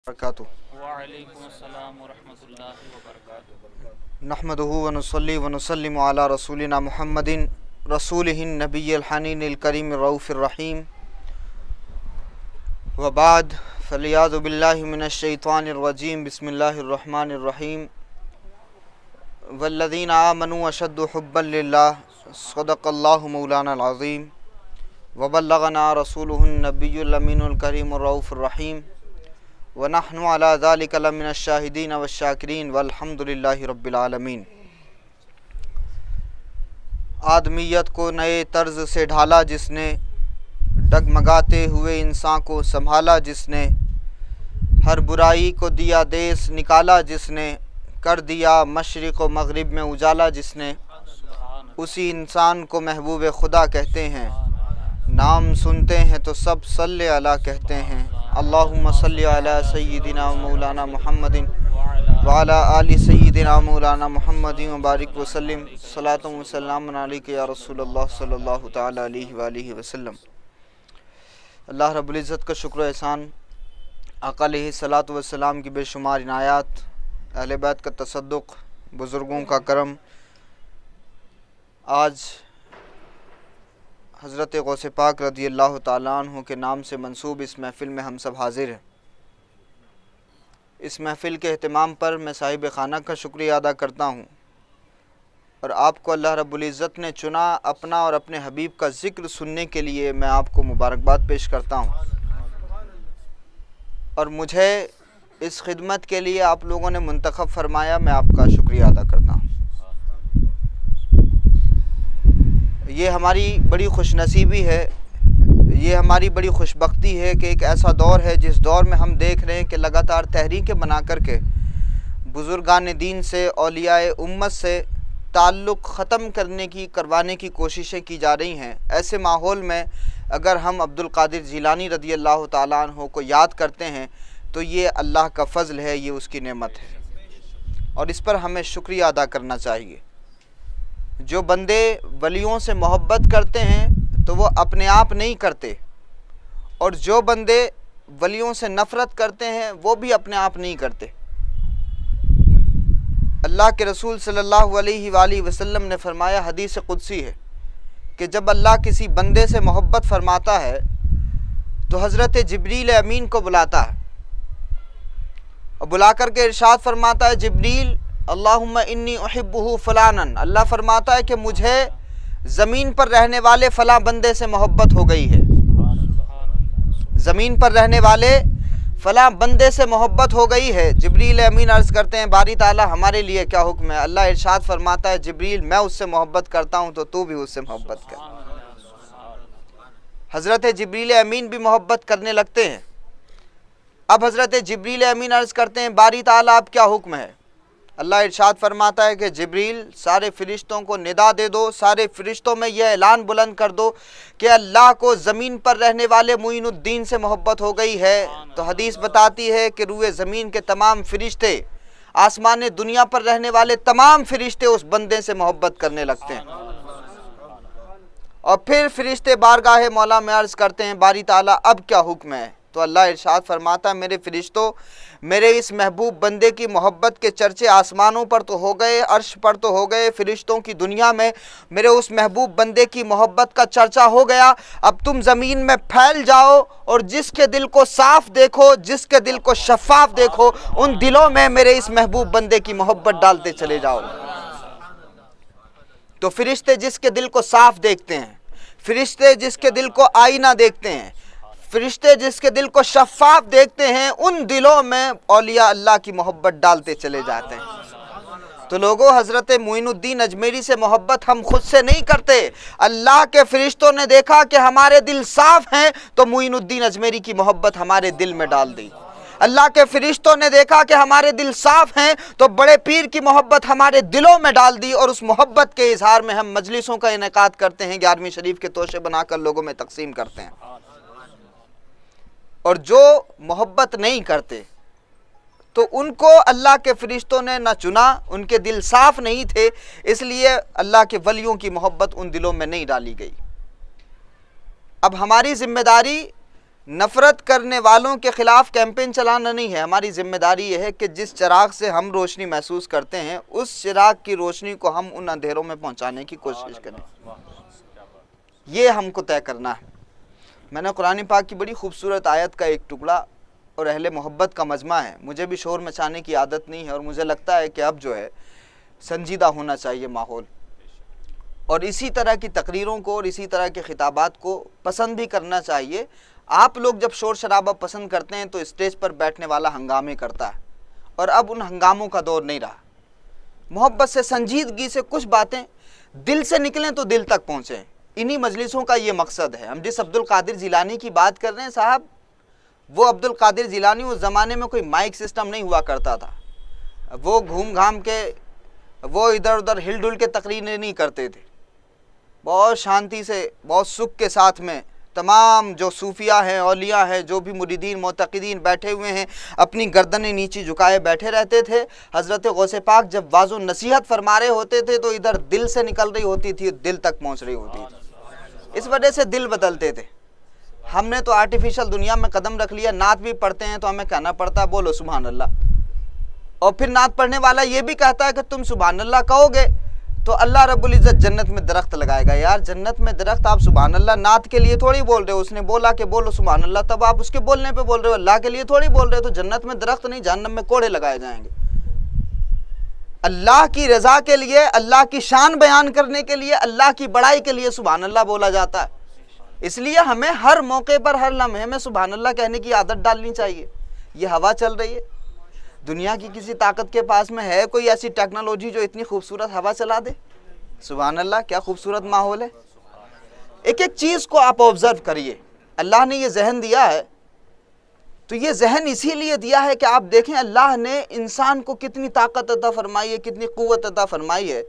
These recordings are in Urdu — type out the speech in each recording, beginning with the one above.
وبرکاتہ وعلیکم السلام ورحمۃ اللہ وبرکاتہ۔ نحمدہ ونصلی ونسلم علی رسولنا محمد رسولہ النبی الحنین الکریم الرؤوف الرحیم وبعد فلیعوذ باللہ من الشیطان الرجیم بسم اللہ الرحمن الرحیم والذین آمنوا اشد حبا للہ صدق اللہ مولانا العظیم وبلغنا رسولہ النبی الامین الکریم الرؤوف الرحیم ونحن علی ذلک لمن الشاہدین والشاکرین والحمد للہ رب العالمین۔ آدمیت کو نئے طرز سے ڈھالا جس نے، ڈگمگاتے ہوئے انسان کو سنبھالا جس نے، ہر برائی کو دیا دیس نکالا جس نے، کر دیا مشرق و مغرب میں اجالا جس نے، اسی انسان کو محبوب خدا کہتے ہیں۔ نام سنتے ہیں تو سب صلی علی کہتے ہیں۔ اللہم صلی علی سیدنا مولانا محمد وعلی آل سیدنا مولانا محمد وبارک وسلم صلاۃ و سلام علیک یا رسول اللہ صلی اللہ تعالی علیہ وآلہ وسلم۔ اللہ رب العزت کا شکر و احسان، آقا علیہ الصلاۃ والسلام کی بے شمار عنایات، اہل بیت کا تصدق، بزرگوں کا کرم۔ آج حضرت غوث پاک رضی اللہ تعالیٰ عنہ کے نام سے منسوب اس محفل میں ہم سب حاضر ہیں۔ اس محفل کے اہتمام پر میں صاحب خانہ کا شکریہ ادا کرتا ہوں، اور آپ کو اللہ رب العزت نے چنا اپنا اور اپنے حبیب کا ذکر سننے کے لیے میں آپ کو مبارکباد پیش کرتا ہوں، اور مجھے اس خدمت کے لیے آپ لوگوں نے منتخب فرمایا، میں آپ کا شکریہ ادا کرتا ہوں۔ یہ ہماری بڑی خوش نصیبی ہے، یہ ہماری بڑی خوش بختی ہے کہ ایک ایسا دور ہے جس دور میں ہم دیکھ رہے ہیں کہ لگاتار تحریکیں بنا کر کے بزرگان دین سے، اولیاء امت سے تعلق ختم کروانے کی کوششیں کی جا رہی ہیں۔ ایسے ماحول میں اگر ہم عبد القادر جیلانی رضی اللہ تعالیٰ عنہ کو یاد کرتے ہیں تو یہ اللہ کا فضل ہے، یہ اس کی نعمت ہے، اور اس پر ہمیں شکریہ ادا کرنا چاہیے۔ جو بندے ولیوں سے محبت کرتے ہیں تو وہ اپنے آپ نہیں کرتے، اور جو بندے ولیوں سے نفرت کرتے ہیں وہ بھی اپنے آپ نہیں کرتے۔ اللہ کے رسول صلی اللہ علیہ وآلہ وسلم نے فرمایا، حدیث قدسی ہے، کہ جب اللہ کسی بندے سے محبت فرماتا ہے تو حضرت جبریل امین کو بلاتا ہے، اور بلا کر کے ارشاد فرماتا ہے، جبریل اللہم انی احبہ فلانا، اللہ فرماتا ہے کہ مجھے زمین پر رہنے والے فلاں بندے سے محبت ہو گئی ہے، زمین پر رہنے والے فلاں بندے سے محبت ہو گئی ہے۔ جبریل امین عرض کرتے ہیں، باری تعالیٰ ہمارے لیے کیا حکم ہے؟ اللہ ارشاد فرماتا ہے، جبریل میں اس سے محبت کرتا ہوں تو بھی اس سے محبت کر۔ حضرت جبریل امین بھی محبت کرنے لگتے ہیں۔ اب حضرت جبریل امین عرض کرتے ہیں، باری تعالیٰ اب کیا حکم ہے؟ اللہ ارشاد فرماتا ہے کہ جبریل سارے فرشتوں کو ندا دے دو، سارے فرشتوں میں یہ اعلان بلند کر دو کہ اللہ کو زمین پر رہنے والے معین الدین سے محبت ہو گئی ہے۔ تو حدیث بتاتی ہے کہ روئے زمین کے تمام فرشتے، آسمان دنیا پر رہنے والے تمام فرشتے اس بندے سے محبت کرنے لگتے ہیں، اور پھر فرشتے بارگاہ مولا میں عرض کرتے ہیں، باری تعالیٰ اب کیا حکم ہے؟ تو اللہ ارشاد فرماتا ہے، میرے فرشتوں، میرے اس محبوب بندے کی محبت کے چرچے آسمانوں پر تو ہو گئے، عرش پر تو ہو گئے، فرشتوں کی دنیا میں میرے اس محبوب بندے کی محبت کا چرچا ہو گیا۔ اب تم زمین میں پھیل جاؤ اور جس کے دل کو صاف دیکھو، جس کے دل کو شفاف دیکھو، ان دلوں میں میرے اس محبوب بندے کی محبت ڈالتے چلے جاؤ۔ تو فرشتے جس کے دل کو صاف دیکھتے ہیں، فرشتے جس کے دل کو آئینہ دیکھتے ہیں، فرشتے جس کے دل کو شفاف دیکھتے ہیں، ان دلوں میں اولیاء اللہ کی محبت ڈالتے چلے جاتے ہیں۔ تو لوگوں، حضرت معین الدین اجمیری سے محبت ہم خود سے نہیں کرتے، اللہ کے فرشتوں نے دیکھا کہ ہمارے دل صاف ہیں تو معین الدین اجمیری کی محبت ہمارے دل میں ڈال دی۔ اللہ کے فرشتوں نے دیکھا کہ ہمارے دل صاف ہیں تو بڑے پیر کی محبت ہمارے دلوں میں ڈال دی، اور اس محبت کے اظہار میں ہم مجلسوں کا انعقاد کرتے ہیں، 11ویں شریف کے توشے بنا کر لوگوں میں تقسیم کرتے ہیں۔ اور جو محبت نہیں کرتے تو ان کو اللہ کے فرشتوں نے نہ چنا، ان کے دل صاف نہیں تھے، اس لیے اللہ کے ولیوں کی محبت ان دلوں میں نہیں ڈالی گئی۔ اب ہماری ذمہ داری نفرت کرنے والوں کے خلاف کیمپین چلانا نہیں ہے. ہماری ذمہ داری یہ ہے کہ جس چراغ سے ہم روشنی محسوس کرتے ہیں اس چراغ کی روشنی کو ہم ان اندھیروں میں پہنچانے کی کوشش کریں. یہ ہم کو طے کرنا ہے. میں نے قرآن پاک کی بڑی خوبصورت آیت کا ایک ٹکڑا اور اہل محبت کا مجمع ہے. مجھے بھی شور مچانے کی عادت نہیں ہے اور مجھے لگتا ہے کہ اب جو ہے سنجیدہ ہونا چاہیے ماحول, اور اسی طرح کی تقریروں کو اور اسی طرح کے خطابات کو پسند بھی کرنا چاہیے. آپ لوگ جب شور شرابہ پسند کرتے ہیں تو اسٹیج پر بیٹھنے والا ہنگامے کرتا ہے, اور اب ان ہنگاموں کا دور نہیں رہا. محبت سے, سنجیدگی سے کچھ باتیں دل سے نکلیں تو دل تک پہنچیں. انہی مجلسوں کا یہ مقصد ہے. ہم جس عبد القادر جیلانی کی بات کر رہے ہیں صاحب, وہ عبد القادر جیلانی اس زمانے میں کوئی مائک سسٹم نہیں ہوا کرتا تھا. وہ گھوم گھام کے, وہ ادھر ادھر ہل ڈل کے تقریریں نہیں کرتے تھے. بہت شانتی سے, بہت سکھ کے ساتھ میں تمام جو صوفیاء ہیں, اولیاء ہیں, جو بھی مریدین معتقدین بیٹھے ہوئے ہیں, اپنی گردنیں نیچی جھکائے بیٹھے رہتے تھے. حضرت غوث پاک جب واعظ و نصیحت فرما رہے ہوتے تھے تو ادھر دل سے نکل رہی ہوتی تھی, دل تک پہنچ رہی ہوتی تھی. اس وجہ سے دل بدلتے تھے. ہم نے تو آرٹیفیشل دنیا میں قدم رکھ لیا. نعت بھی پڑھتے ہیں تو ہمیں کہنا پڑتا ہے بولو سبحان اللہ, اور پھر نعت پڑھنے والا یہ بھی کہتا ہے کہ تم سبحان اللہ کہو گے تو اللہ رب العزت جنت میں درخت لگائے گا. یار جنت میں درخت آپ سبحان اللہ نعت کے لیے تھوڑی بول رہے ہو. اس نے بولا کہ بولو سبحان اللہ, تب آپ اس کے بولنے پہ بول رہے ہو. اللہ کے لیے تھوڑی بول رہے ہو. تو جنت میں درخت نہیں, جہنم میں کوڑے لگائے جائیں گے. اللہ کی رضا کے لیے, اللہ کی شان بیان کرنے کے لیے, اللہ کی بڑائی کے لیے سبحان اللہ بولا جاتا ہے. اس لیے ہمیں ہر موقع پر, ہر لمحے میں سبحان اللہ کہنے کی عادت ڈالنی چاہیے. یہ ہوا چل رہی ہے, دنیا کی کسی طاقت کے پاس میں ہے کوئی ایسی ٹیکنالوجی جو اتنی خوبصورت ہوا چلا دے؟ سبحان اللہ, کیا خوبصورت ماحول ہے. ایک ایک چیز کو آپ آبزرو کریے. اللہ نے یہ ذہن دیا ہے تو یہ ذہن اسی لیے دیا ہے کہ آپ دیکھیں اللہ نے انسان کو کتنی طاقت عطا فرمائی ہے, کتنی قوت عطا فرمائی ہے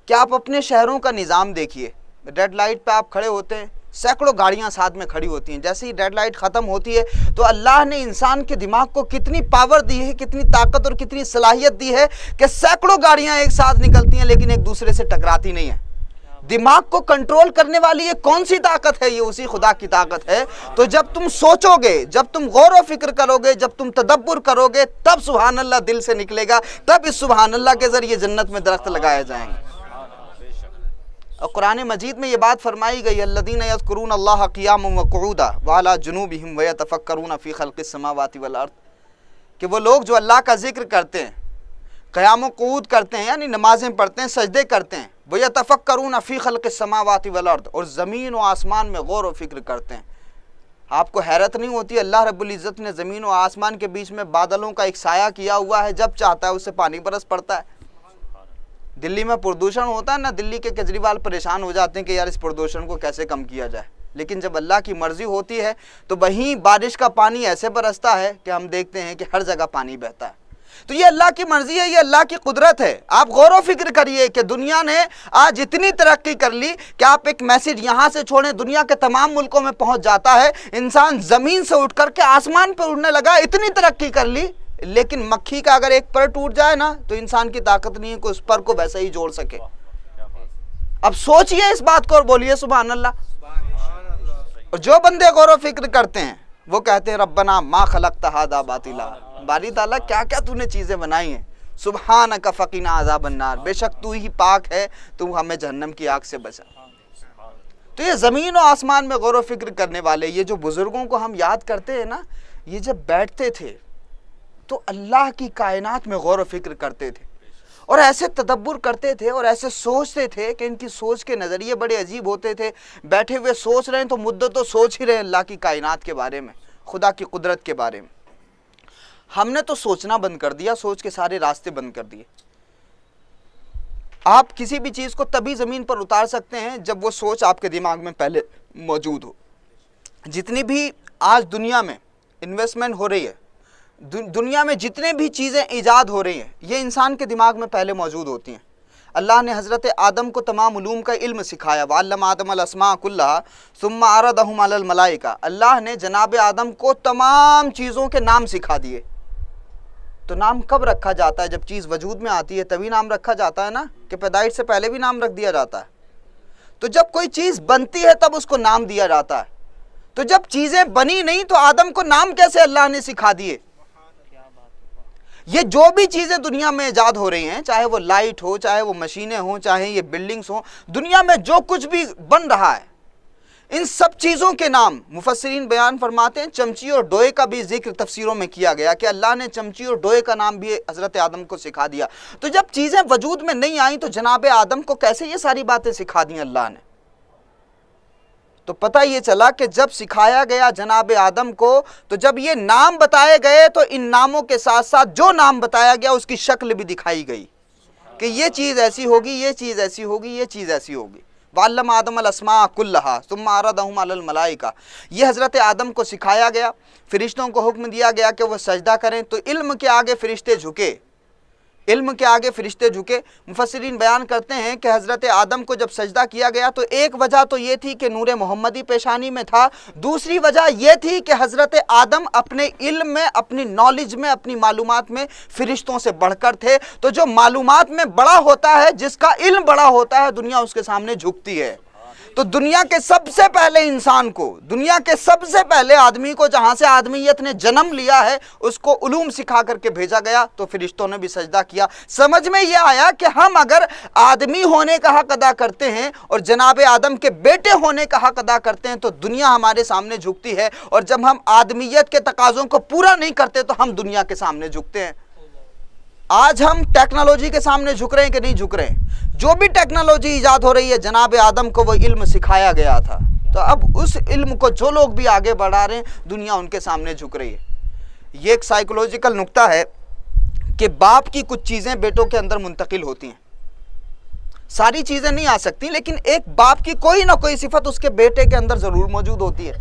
کہ آپ اپنے شہروں کا نظام دیکھیے. ریڈ لائٹ پہ آپ کھڑے ہوتے ہیں, سینکڑوں گاڑیاں ساتھ میں کھڑی ہوتی ہیں. جیسے ہی ریڈ لائٹ ختم ہوتی ہے تو اللہ نے انسان کے دماغ کو کتنی پاور دی ہے, کتنی طاقت اور کتنی صلاحیت دی ہے کہ سینکڑوں گاڑیاں ایک ساتھ نکلتی ہیں لیکن ایک دوسرے سے ٹکراتی نہیں ہیں. دماغ کو کنٹرول کرنے والی یہ کون سی طاقت ہے؟ یہ اسی خدا کی طاقت ہے. تو جب تم سوچو گے, جب تم غور و فکر کرو گے, جب تم تدبر کرو گے, تب سبحان اللہ دل سے نکلے گا, تب اس سبحان اللہ کے ذریعے جنت میں درخت لگائے جائیں گے. اور قرآن مجید میں یہ بات فرمائی گئی, الذین یذکرون اللہ قیاما وقعودا وعلی جنوبہم ویتفکرون فی خلق السماوات والارض, کہ وہ لوگ جو اللہ کا ذکر کرتے ہیں, قیام و قعود کرتے ہیں یعنی نمازیں پڑھتے ہیں, سجدے کرتے ہیں, ویتفکرون فی خلق السماوات والارض, اور زمین و آسمان میں غور و فکر کرتے ہیں. آپ کو حیرت نہیں ہوتی اللہ رب العزت نے زمین و آسمان کے بیچ میں بادلوں کا ایک سایہ کیا ہوا ہے, جب چاہتا ہے اس سے پانی برس پڑتا ہے. دلی میں پردوشن ہوتا ہے نا, دلی کے کیجریوال پریشان ہو جاتے ہیں کہ یار اس پردوشن کو کیسے کم کیا جائے, لیکن جب اللہ کی مرضی ہوتی ہے تو وہیں بارش کا پانی ایسے برستا ہے کہ ہم دیکھتے ہیں کہ ہر جگہ پانی بہتا ہے. تو یہ اللہ کی مرضی ہے, یہ اللہ کی قدرت ہے. آپ غور و فکر کریے کہ دنیا نے آج اتنی ترقی کر لی کہ آپ ایک میسیج یہاں سے چھوڑیں دنیا کے تمام ملکوں میں پہنچ جاتا ہے. انسان زمین سے اٹھ کر کے آسمان پر اڑنے لگا, اتنی ترقی کر لی, لیکن مکھی کا اگر ایک پر ٹوٹ جائے نا تو انسان کی طاقت نہیں ہے کہ اس پر کو ویسا ہی جوڑ سکے. اب سوچئے اس بات کو اور بولیے سبحان اللہ. اور جو بندے غور و فکر کرتے ہیں وہ کہتے ہیں ربنا ما خلقت ھذا باطلا, باری تعالیٰ کیا کیا تو نے چیزیں بنائی ہیں, سبحانک فقنا عذاب النار, بے شک تو ہی پاک ہے, تو ہمیں جہنم کی آگ سے بچا. تو یہ زمین و آسمان میں غور و فکر کرنے والے, یہ جو بزرگوں کو ہم یاد کرتے ہیں نا, یہ جب بیٹھتے تھے تو اللہ کی کائنات میں غور و فکر کرتے تھے اور ایسے تدبر کرتے تھے اور ایسے سوچتے تھے کہ ان کی سوچ کے نظریے بڑے عجیب ہوتے تھے. بیٹھے ہوئے سوچ رہے ہیں تو مدتوں سوچ ہی رہے ہیں اللہ کی کائنات کے بارے میں, خدا کی قدرت کے بارے میں. ہم نے تو سوچنا بند کر دیا, سوچ کے سارے راستے بند کر دیے. آپ کسی بھی چیز کو تبھی زمین پر اتار سکتے ہیں جب وہ سوچ آپ کے دماغ میں پہلے موجود ہو. جتنی بھی آج دنیا میں انویسٹمنٹ ہو رہی ہے, دنیا میں جتنے بھی چیزیں ایجاد ہو رہی ہیں, یہ انسان کے دماغ میں پہلے موجود ہوتی ہیں. اللہ نے حضرت آدم کو تمام علوم کا علم سکھایا, وَعَلَّمَ آدَمَ الْأَسْمَاءَ كُلَّهَا ثُمَّ عَرَضَهُمْ عَلَى الْمَلَائِكَةِ, اللہ نے جناب آدم کو تمام چیزوں کے نام سکھا دیے. تو نام کب رکھا جاتا ہے؟ جب چیز وجود میں آتی ہے تبھی نام رکھا جاتا ہے نا, کہ پیدائش سے پہلے بھی نام رکھ دیا جاتا ہے. تو جب کوئی چیز بنتی ہے تب اس کو نام دیا جاتا ہے. تو جب چیزیں بنی نہیں تو آدم کو نام کیسے اللہ نے سکھا دیے؟ یہ جو بھی چیزیں دنیا میں ایجاد ہو رہی ہیں، چاہے وہ لائٹ ہو، چاہے وہ مشینیں ہوں، چاہے یہ بلڈنگز ہوں، دنیا میں جو کچھ بھی بن رہا ہے، ان سب چیزوں کے نام مفسرین بیان فرماتے ہیں۔ چمچی اور ڈوئے کا بھی ذکر تفسیروں میں کیا گیا کہ اللہ نے چمچی اور ڈوئے کا نام بھی حضرت آدم کو سکھا دیا۔ تو جب چیزیں وجود میں نہیں آئیں تو جناب آدم کو کیسے یہ ساری باتیں سکھا دیں اللہ نے؟ تو پتہ یہ چلا کہ جب سکھایا گیا جناب آدم کو، تو جب یہ نام بتائے گئے تو ان ناموں کے ساتھ ساتھ جو نام بتایا گیا اس کی شکل بھی دکھائی گئی کہ یہ چیز ایسی ہوگی، یہ چیز ایسی ہوگی، یہ چیز ایسی ہوگی۔ وَعَلَّمَ آدَمَ الْأَسْمَاءَ كُلَّهَا ثُمَّ عَرَضَهُمْ عَلَى الْمَلَائِكَةِ، یہ حضرت آدم کو سکھایا گیا، فرشتوں کو حکم دیا گیا کہ وہ سجدہ کریں، تو علم کے آگے فرشتے جھکے، علم کے آگے فرشتے جھکے۔ مفسرین بیان کرتے ہیں کہ حضرت آدم کو جب سجدہ کیا گیا تو ایک وجہ تو یہ تھی کہ نور محمدی پیشانی میں تھا، دوسری وجہ یہ تھی کہ حضرت آدم اپنے علم میں، اپنی نالج میں، اپنی معلومات میں فرشتوں سے بڑھ کر تھے۔ تو جو معلومات میں بڑا ہوتا ہے، جس کا علم بڑا ہوتا ہے، دنیا اس کے سامنے جھکتی ہے۔ تو دنیا کے سب سے پہلے انسان کو، دنیا کے سب سے پہلے آدمی کو، جہاں سے آدمیت نے جنم لیا ہے، اس کو علوم سکھا کر کے بھیجا گیا، تو فرشتوں نے بھی سجدہ کیا۔ سمجھ میں یہ آیا کہ ہم اگر آدمی ہونے کا حق ادا کرتے ہیں اور جناب آدم کے بیٹے ہونے کا حق ادا کرتے ہیں تو دنیا ہمارے سامنے جھکتی ہے، اور جب ہم آدمیت کے تقاضوں کو پورا نہیں کرتے تو ہم دنیا کے سامنے جھکتے ہیں۔ آج ہم ٹیکنالوجی کے سامنے جھک رہے ہیں کہ نہیں جھک رہے ہیں؟ جو بھی ٹیکنالوجی ایجاد ہو رہی ہے، جناب آدم کو وہ علم سکھایا گیا تھا، تو اب اس علم کو جو لوگ بھی آگے بڑھا رہے ہیں، دنیا ان کے سامنے جھک رہی ہے۔ یہ ایک سائیکولوجیکل نکتہ ہے کہ باپ کی کچھ چیزیں بیٹوں کے اندر منتقل ہوتی ہیں، ساری چیزیں نہیں آ سکتی، لیکن ایک باپ کی کوئی نہ کوئی صفت اس کے بیٹے کے اندر ضرور موجود ہوتی ہے،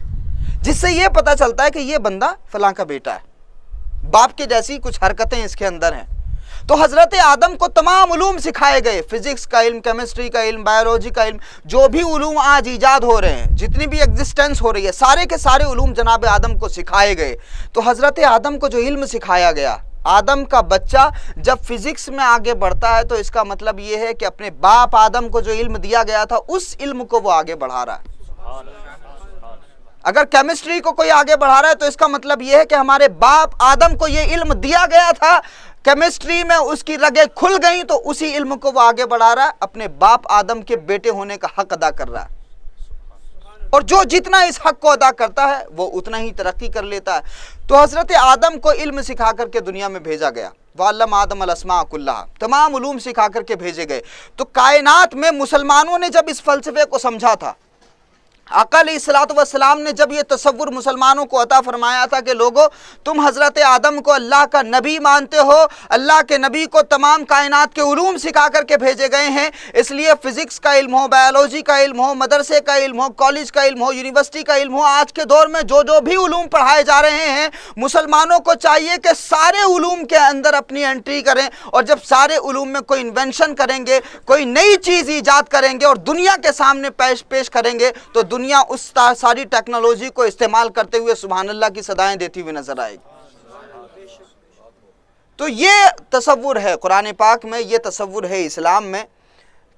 جس سے یہ پتہ چلتا ہے کہ یہ بندہ فلاں کا بیٹا ہے، باپ کے جیسی کچھ حرکتیں اس کے اندر ہیں۔ تو حضرت آدم کو تمام علوم سکھائے گئے، فزکس کا علم، کیمسٹری کا علم، بایولوجی کا علم، جو بھی علوم آج ایجاد ہو رہے ہیں، جتنی بھی ایگزسٹنس ہو رہی ہے، سارے کے سارے علوم جناب آدم کو سکھائے گئے۔ تو حضرت آدم کو جو علم سکھایا گیا، آدم کا بچہ جب فزکس میں آگے بڑھتا ہے تو اس کا مطلب یہ ہے کہ اپنے باپ آدم کو جو علم دیا گیا تھا اس علم کو وہ آگے بڑھا رہا ہے۔ اگر کیمسٹری کو کوئی آگے بڑھا رہا ہے تو اس کا مطلب یہ ہے کہ ہمارے باپ آدم کو یہ علم دیا گیا تھا، کیمسٹری میں اس کی رگیں کھل گئیں تو اسی علم کو وہ آگے بڑھا رہا ہے، اپنے باپ آدم کے بیٹے ہونے کا حق ادا کر رہا ہے، اور جو جتنا اس حق کو ادا کرتا ہے وہ اتنا ہی ترقی کر لیتا ہے۔ تو حضرت آدم کو علم سکھا کر کے دنیا میں بھیجا گیا، وَعَلَّمَ آدَمَ الْأَسْمَاءَ كُلَّهَا، تمام علوم سکھا کر کے بھیجے گئے۔ تو کائنات میں مسلمانوں نے جب اس فلسفے کو سمجھا تھا، آقا علیہ الصلوۃ والسلام نے جب یہ تصور مسلمانوں کو عطا فرمایا تھا کہ لوگو تم حضرت آدم کو اللہ کا نبی مانتے ہو، اللہ کے نبی کو تمام کائنات کے علوم سکھا کر کے بھیجے گئے ہیں، اس لیے فزکس کا علم ہو، بایولوجی کا علم ہو، مدرسے کا علم ہو، کالج کا علم ہو، یونیورسٹی کا علم ہو، آج کے دور میں جو بھی علوم پڑھائے جا رہے ہیں، مسلمانوں کو چاہیے کہ سارے علوم کے اندر اپنی انٹری کریں، اور جب سارے علوم میں کوئی انوینشن کریں گے، کوئی نئی چیز ایجاد کریں گے اور دنیا کے سامنے پیش کریں گے تو دنیا اس ساری ٹیکنالوجی کو استعمال کرتے ہوئے سبحان اللہ کی صدائیں دیتی ہوئی نظر آئے گی۔ تو یہ تصور ہے قرآن پاک میں، یہ تصور ہے اسلام میں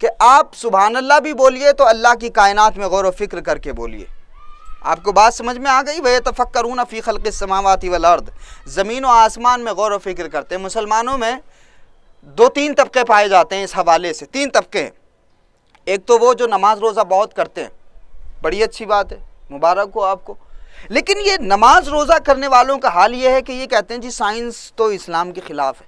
کہ آپ سبحان اللہ بھی بولیے تو اللہ کی کائنات میں غور و فکر کر کے بولیے۔ آپ کو بات سمجھ میں آ گئی؟ وَيَتَفَكَّرُونَ فِي خَلْقِ السَّمَاوَاتِ وَالْأَرْضِ، زمین و آسمان میں غور و فکر کرتے ہیں۔ مسلمانوں میں 2-3 طبقے پائے جاتے ہیں اس حوالے سے، 3 طبقے ہیں۔ ایک تو وہ جو نماز روزہ بہت کرتے ہیں، بڑی اچھی بات ہے، مبارک ہو آپ کو، لیکن یہ نماز روزہ کرنے والوں کا حال یہ ہے کہ یہ کہتے ہیں جی سائنس تو اسلام کے خلاف ہے،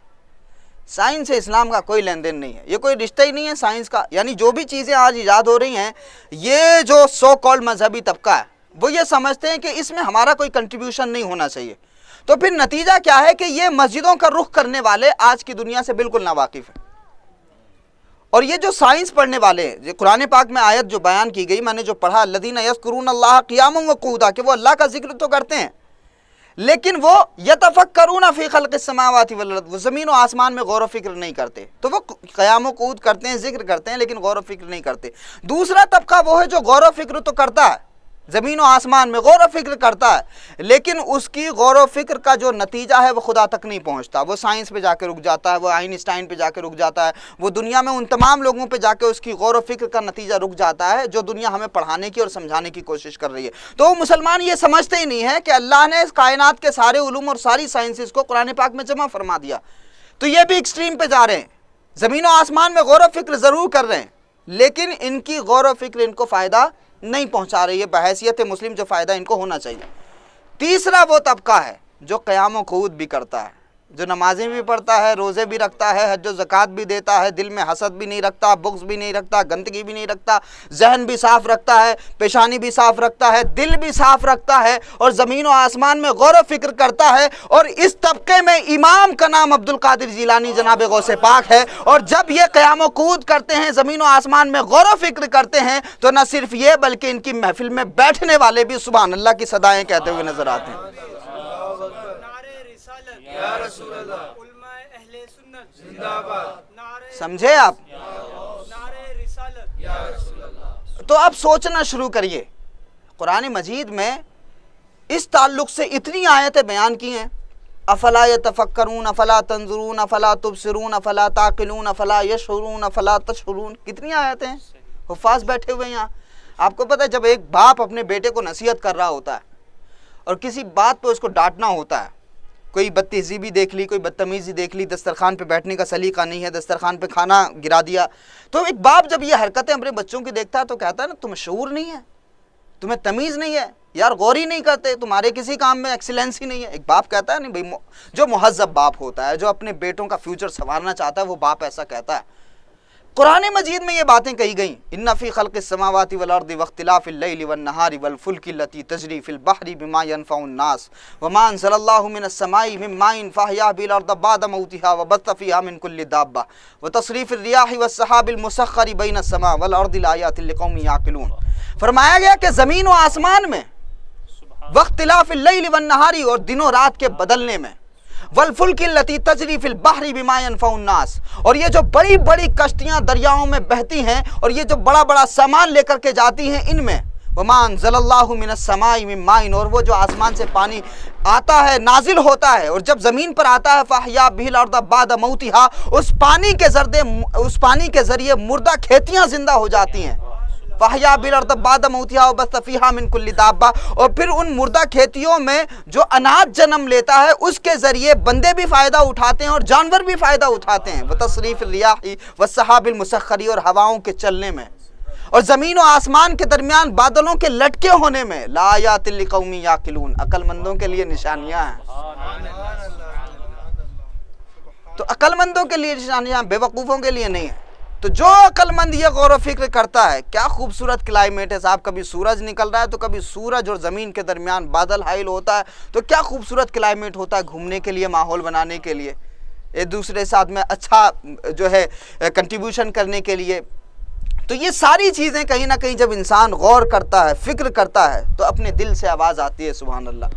سائنس سے اسلام کا کوئی لین دین نہیں ہے، یہ کوئی رشتہ ہی نہیں ہے سائنس کا۔ یعنی جو بھی چیزیں آج ایجاد ہو رہی ہیں، یہ جو سو کالڈ مذہبی طبقہ ہے وہ یہ سمجھتے ہیں کہ اس میں ہمارا کوئی کنٹریبیوشن نہیں ہونا چاہیے۔ تو پھر نتیجہ کیا ہے کہ یہ مسجدوں کا رخ کرنے والے آج کی دنیا سے بالکل ناواقف ہیں، اور یہ جو سائنس پڑھنے والے ہیں، یہ قرآن پاک میں آیت جو بیان کی گئی، میں نے جو پڑھا الذین یذکرون اللہ قیاما وقعودا، کہ وہ اللہ کا ذکر تو کرتے ہیں لیکن وہ یتفکرون فی خلق السماوات والارض، وہ زمین و آسمان میں غور و فکر نہیں کرتے۔ تو وہ قیام و قعود کرتے ہیں، ذکر کرتے ہیں، لیکن غور و فکر نہیں کرتے۔ دوسرا طبقہ وہ ہے جو غور و فکر تو کرتا ہے زمین و آسمان میں غور و فکر کرتا ہے، لیکن اس کی غور و فکر کا جو نتیجہ ہے وہ خدا تک نہیں پہنچتا، وہ سائنس پہ جا کے رک جاتا ہے، وہ آئنسٹائن پہ جا کے رک جاتا ہے، وہ دنیا میں ان تمام لوگوں پہ جا کے اس کی غور و فکر کا نتیجہ رک جاتا ہے جو دنیا ہمیں پڑھانے کی اور سمجھانے کی کوشش کر رہی ہے۔ تو وہ مسلمان یہ سمجھتے ہی نہیں ہے کہ اللہ نے اس کائنات کے سارے علوم اور ساری سائنسز کو قرآن پاک میں جمع فرما دیا، تو یہ بھی ایکسٹریم پہ جا رہے ہیں، زمین و آسمان میں غور و فکر ضرور کر رہے ہیں لیکن ان کی غور و فکر ان کو فائدہ نہیں پہنچا رہی ہے بحیثیت مسلم جو فائدہ ان کو ہونا چاہیے۔ تیسرا وہ طبقہ ہے جو قیام و قعود بھی کرتا ہے، جو نمازیں بھی پڑھتا ہے، روزے بھی رکھتا ہے، حج و زکوٰۃ بھی دیتا ہے، دل میں حسد بھی نہیں رکھتا، بغض بھی نہیں رکھتا، گندگی بھی نہیں رکھتا، ذہن بھی صاف رکھتا ہے، پیشانی بھی صاف رکھتا ہے، دل بھی صاف رکھتا ہے اور زمین و آسمان میں غور و فکر کرتا ہے۔ اور اس طبقے میں امام کا نام عبد القادر جیلانی جناب غوث پاک ہے، اور جب یہ قیام و قعود کرتے ہیں، زمین و آسمان میں غور و فکر کرتے ہیں، تو نہ صرف یہ بلکہ ان کی محفل میں بیٹھنے والے بھی سبحان اللہ کی صدائیں کہتے ہوئے نظر آتے ہیں۔ سمجھے آپ؟ تو اب سوچنا شروع کریے، قرآن مجید میں اس تعلق سے اتنی آیتیں بیان کی ہیں، افلا یتفکرون افلا تنظرون افلا تبصرون افلا تعقلون افلا یشعرون افلا تشعرون، کتنی آیتیں ہیں، حفاظ بیٹھے ہوئے ہیں یہاں۔ آپ کو پتہ ہے جب ایک باپ اپنے بیٹے کو نصیحت کر رہا ہوتا ہے اور کسی بات پہ اس کو ڈانٹنا ہوتا ہے، کوئی بدتہذیبی دیکھ لی، کوئی بدتمیزی دیکھ لی، دسترخوان پہ بیٹھنے کا سلیقہ نہیں ہے، دسترخوان پہ کھانا گرا دیا، تو ایک باپ جب یہ حرکتیں اپنے بچوں کی دیکھتا ہے تو کہتا ہے نا تمہیں شعور نہیں ہے، تمہیں تمیز نہیں ہے، یار غور ہی نہیں کرتے، تمہارے کسی کام میں ایکسیلنس ہی نہیں ہے۔ ایک باپ کہتا ہے نہیں بھائی، جو مہذب باپ ہوتا ہے، جو اپنے بیٹوں کا فیوچر سنوارنا چاہتا ہے، وہ باپ ایسا کہتا ہے۔ قرآن مجید میں یہ باتیں کہی گئیں، ان فی خلق السماوات والارض واختلاف اللیل والنہار والفلک التی تجری فی البحر بما ینفع الناس وما انزل اللہ من السماء من ماء فاحیا به الارض بعد موتها وبث فیہا من کل دابہ وتصریف الریاح والسحاب المسخر بین السماء والارض لآیات لقوم یعقلون۔ فرمایا گیا کہ زمین و آسمان میں، واختلاف اللیل والنہار، اور دن و رات کے بدلنے میں، والفلک التی تجری فی البحر بما ینفع الناس، اور یہ جو بڑی بڑی کشتیاں دریاؤں میں بہتی ہیں اور یہ جو بڑا بڑا سامان لے کر کے جاتی ہیں، ان میں وما انزل اللہ من السماء من ماء، اور وہ جو آسمان سے پانی آتا ہے، نازل ہوتا ہے، اور جب زمین پر آتا ہے فاحیا به الارض بعد موتها، اس پانی کے ذریعے مردہ کھیتیاں زندہ ہو جاتی ہیں، فاحیا بالارض بعد موتها وبث فیہا من کل دابہ، اور پھر ان مردہ کھیتیوں میں جو اناج جنم لیتا ہے اس کے ذریعے بندے بھی فائدہ اٹھاتے ہیں اور جانور بھی فائدہ اٹھاتے ہیں، وتصریف الریاح والسحاب المسخر، اور ہواؤں کے چلنے میں، اور زمین و آسمان کے درمیان بادلوں کے لٹکے ہونے میں، لآیات لقوم یعقلون، عقل مندوں کے لیے نشانیاں ہیں۔ تو عقل مندوں کے لیے نشانیاں، بے وقوفوں کے لیے نہیں ہیں۔ تو جو عقل مند یہ غور و فکر کرتا ہے، کیا خوبصورت کلائمیٹ ہے صاحب، کبھی سورج نکل رہا ہے تو کبھی سورج اور زمین کے درمیان بادل حائل ہوتا ہے، تو کیا خوبصورت کلائمیٹ ہوتا ہے گھومنے کے لیے، ماحول بنانے کے لیے، ایک دوسرے ساتھ میں اچھا جو ہے کنٹریبیوشن کرنے کے لیے۔ تو یہ ساری چیزیں کہیں نہ کہیں جب انسان غور کرتا ہے، فکر کرتا ہے، تو اپنے دل سے آواز آتی ہے، سبحان اللہ،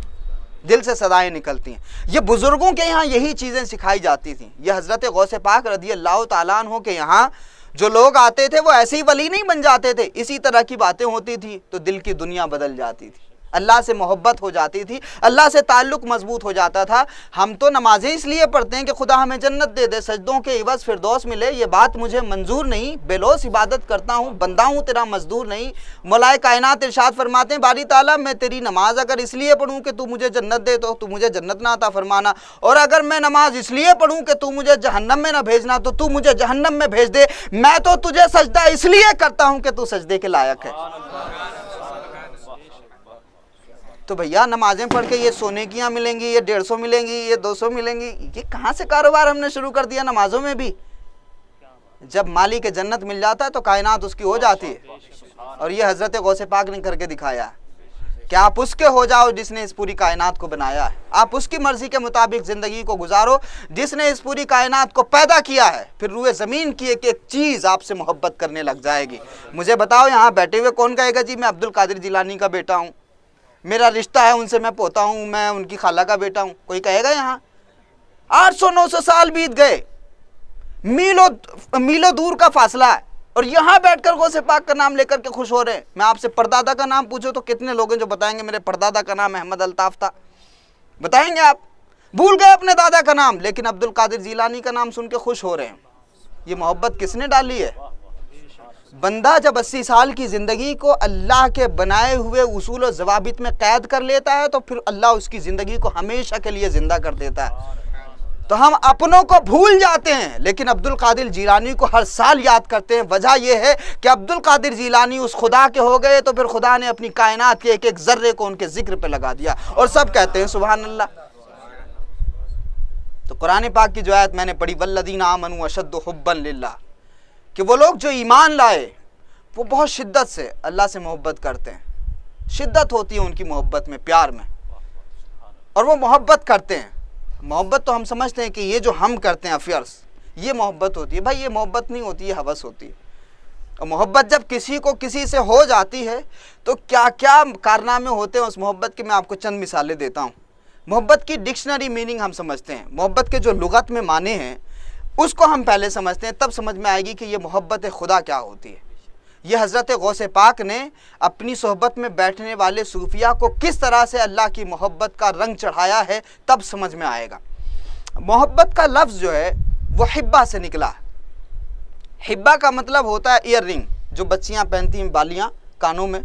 دل سے صدائیں نکلتی ہیں۔ یہ بزرگوں کے یہاں یہی چیزیں سکھائی جاتی تھیں۔ یہ حضرت غوث پاک رضی اللہ تعالیٰ عنہ کے یہاں جو لوگ آتے تھے وہ ایسے ہی ولی نہیں بن جاتے تھے، اسی طرح کی باتیں ہوتی تھی تو دل کی دنیا بدل جاتی تھی، اللہ سے محبت ہو جاتی تھی، اللہ سے تعلق مضبوط ہو جاتا تھا۔ ہم تو نمازیں اس لیے پڑھتے ہیں کہ خدا ہمیں جنت دے دے، سجدوں کے عوض فردوس ملے، یہ بات مجھے منظور نہیں، بے لوث عبادت کرتا ہوں، بندہ ہوں تیرا مزدور نہیں۔ مولا کائنات ارشاد فرماتے ہیں باری تعالیٰ میں تیری نماز اگر اس لیے پڑھوں کہ تو مجھے جنت دے تو مجھے جنت نہ عطا فرمانا، اور اگر میں نماز اس لیے پڑھوں کہ تو مجھے جہنم میں نہ بھیجنا تو مجھے جہنم میں بھیج دے۔ میں تو تجھے سجدہ اس لیے کرتا ہوں کہ تو سجدے کے لائق ہے۔ تو بھیا نمازیں پڑھ کے یہ سونے کیاں ملیں گی، یہ 150 ملیں گی، یہ 200 ملیں گی، یہ کہاں سے کاروبار ہم نے شروع کر دیا نمازوں میں بھی؟ جب مالک جنت مل جاتا ہے تو کائنات اس کی ہو جاتی ہے، اور یہ حضرت غوث پاک نے کر کے دکھایا ہے کہ آپ اس کے ہو جاؤ جس نے اس پوری کائنات کو بنایا ہے، آپ اس کی مرضی کے مطابق زندگی کو گزارو جس نے اس پوری کائنات کو پیدا کیا ہے، پھر روئے زمین کی ایک ایک چیز آپ سے محبت کرنے لگ جائے گی۔ مجھے بتاؤ یہاں بیٹھے ہوئے کون کہے گا جی میں عبد القادر جیلانی کا بیٹا ہوں، میرا رشتہ ہے ان سے، میں پوتا ہوں، میں ان کی خالہ کا بیٹا ہوں؟ کوئی کہے گا یہاں؟ 800-900 سال بیت گئے، میلوں دور کا فاصلہ ہے، اور یہاں بیٹھ کر غوث پاک کا نام لے کر کے خوش ہو رہے ہیں۔ میں آپ سے پردادا کا نام پوچھو تو کتنے لوگ ہیں جو بتائیں گے میرے پردادا کا نام احمد الطاف تھا؟ بتائیں گے آپ؟ بھول گئے اپنے دادا کا نام، لیکن عبد القادر جیلانی کا نام سن کے خوش ہو رہے ہیں۔ یہ محبت کس نے ڈالی ہے؟ بندہ جب 80 سال کی زندگی کو اللہ کے بنائے ہوئے اصول و ضوابط میں قید کر لیتا ہے تو پھر اللہ اس کی زندگی کو ہمیشہ کے لیے زندہ کر دیتا ہے۔ تو ہم اپنوں کو بھول جاتے ہیں لیکن عبد القادر جیلانی کو ہر سال یاد کرتے ہیں۔ وجہ یہ ہے کہ عبد القادر جیلانی اس خدا کے ہو گئے تو پھر خدا نے اپنی کائنات کے ایک ایک ذرے کو ان کے ذکر پہ لگا دیا اور سب کہتے ہیں سبحان اللہ۔ تو قرآن پاک کی جو آیت میں نے پڑھی والذین آمنوا اشد حبا للہ، کہ وہ لوگ جو ایمان لائے وہ بہت شدت سے اللہ سے محبت کرتے ہیں، شدت ہوتی ہے ان کی محبت میں، پیار میں، اور وہ محبت کرتے ہیں۔ محبت تو ہم سمجھتے ہیں کہ یہ جو ہم کرتے ہیں افیئرس یہ محبت ہوتی ہے، بھائی یہ محبت نہیں ہوتی، یہ ہوس ہوتی ہے۔ اور محبت جب کسی کو کسی سے ہو جاتی ہے تو کیا کیا کارنامے ہوتے ہیں اس محبت کے، میں آپ کو چند مثالیں دیتا ہوں۔ محبت کی ڈکشنری میننگ ہم سمجھتے ہیں، محبت کے جو لغت میں معنی ہیں اس کو ہم پہلے سمجھتے ہیں، تب سمجھ میں آئے گی کہ یہ محبت خدا کیا ہوتی ہے۔ یہ حضرت غوث پاک نے اپنی صحبت میں بیٹھنے والے صوفیاء کو کس طرح سے اللہ کی محبت کا رنگ چڑھایا ہے تب سمجھ میں آئے گا۔ محبت کا لفظ جو ہے وہ حبہ سے نکلا۔ حبہ کا مطلب ہوتا ہے ایئر رنگ، جو بچیاں پہنتی ہیں بالیاں کانوں میں،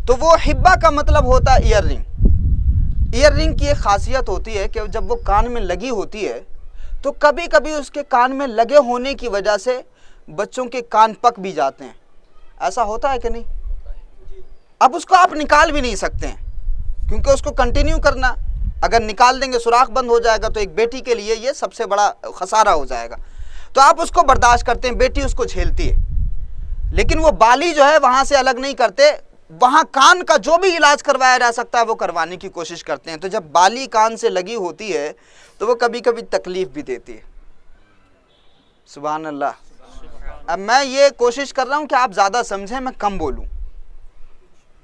تو وہ حبہ کا مطلب ہوتا ہے ایئر رنگ۔ ایئر رنگ کی ایک خاصیت ہوتی ہے کہ جب وہ کان میں لگی ہوتی ہے تو کبھی کبھی اس کے کان میں لگے ہونے کی وجہ سے بچوں کے کان پک بھی جاتے ہیں، ایسا ہوتا ہے کہ نہیں؟ اب اس کو آپ نکال بھی نہیں سکتے ہیں کیونکہ اس کو کنٹینیو کرنا، اگر نکال دیں گے سوراخ بند ہو جائے گا تو ایک بیٹی کے لیے یہ سب سے بڑا خسارہ ہو جائے گا، تو آپ اس کو برداشت کرتے ہیں، بیٹی اس کو جھیلتی ہے، لیکن وہ بالی جو ہے وہاں سے الگ نہیں کرتے، وہاں کان کا جو بھی علاج کروایا جا سکتا ہے وہ کروانے کی کوشش کرتے ہیں۔ تو جب بالی کان سے لگی ہوتی ہے تو وہ کبھی کبھی تکلیف بھی دیتی ہے، سبحان اللہ۔ اب میں یہ کوشش کر رہا ہوں کہ آپ زیادہ سمجھیں، میں کم بولوں،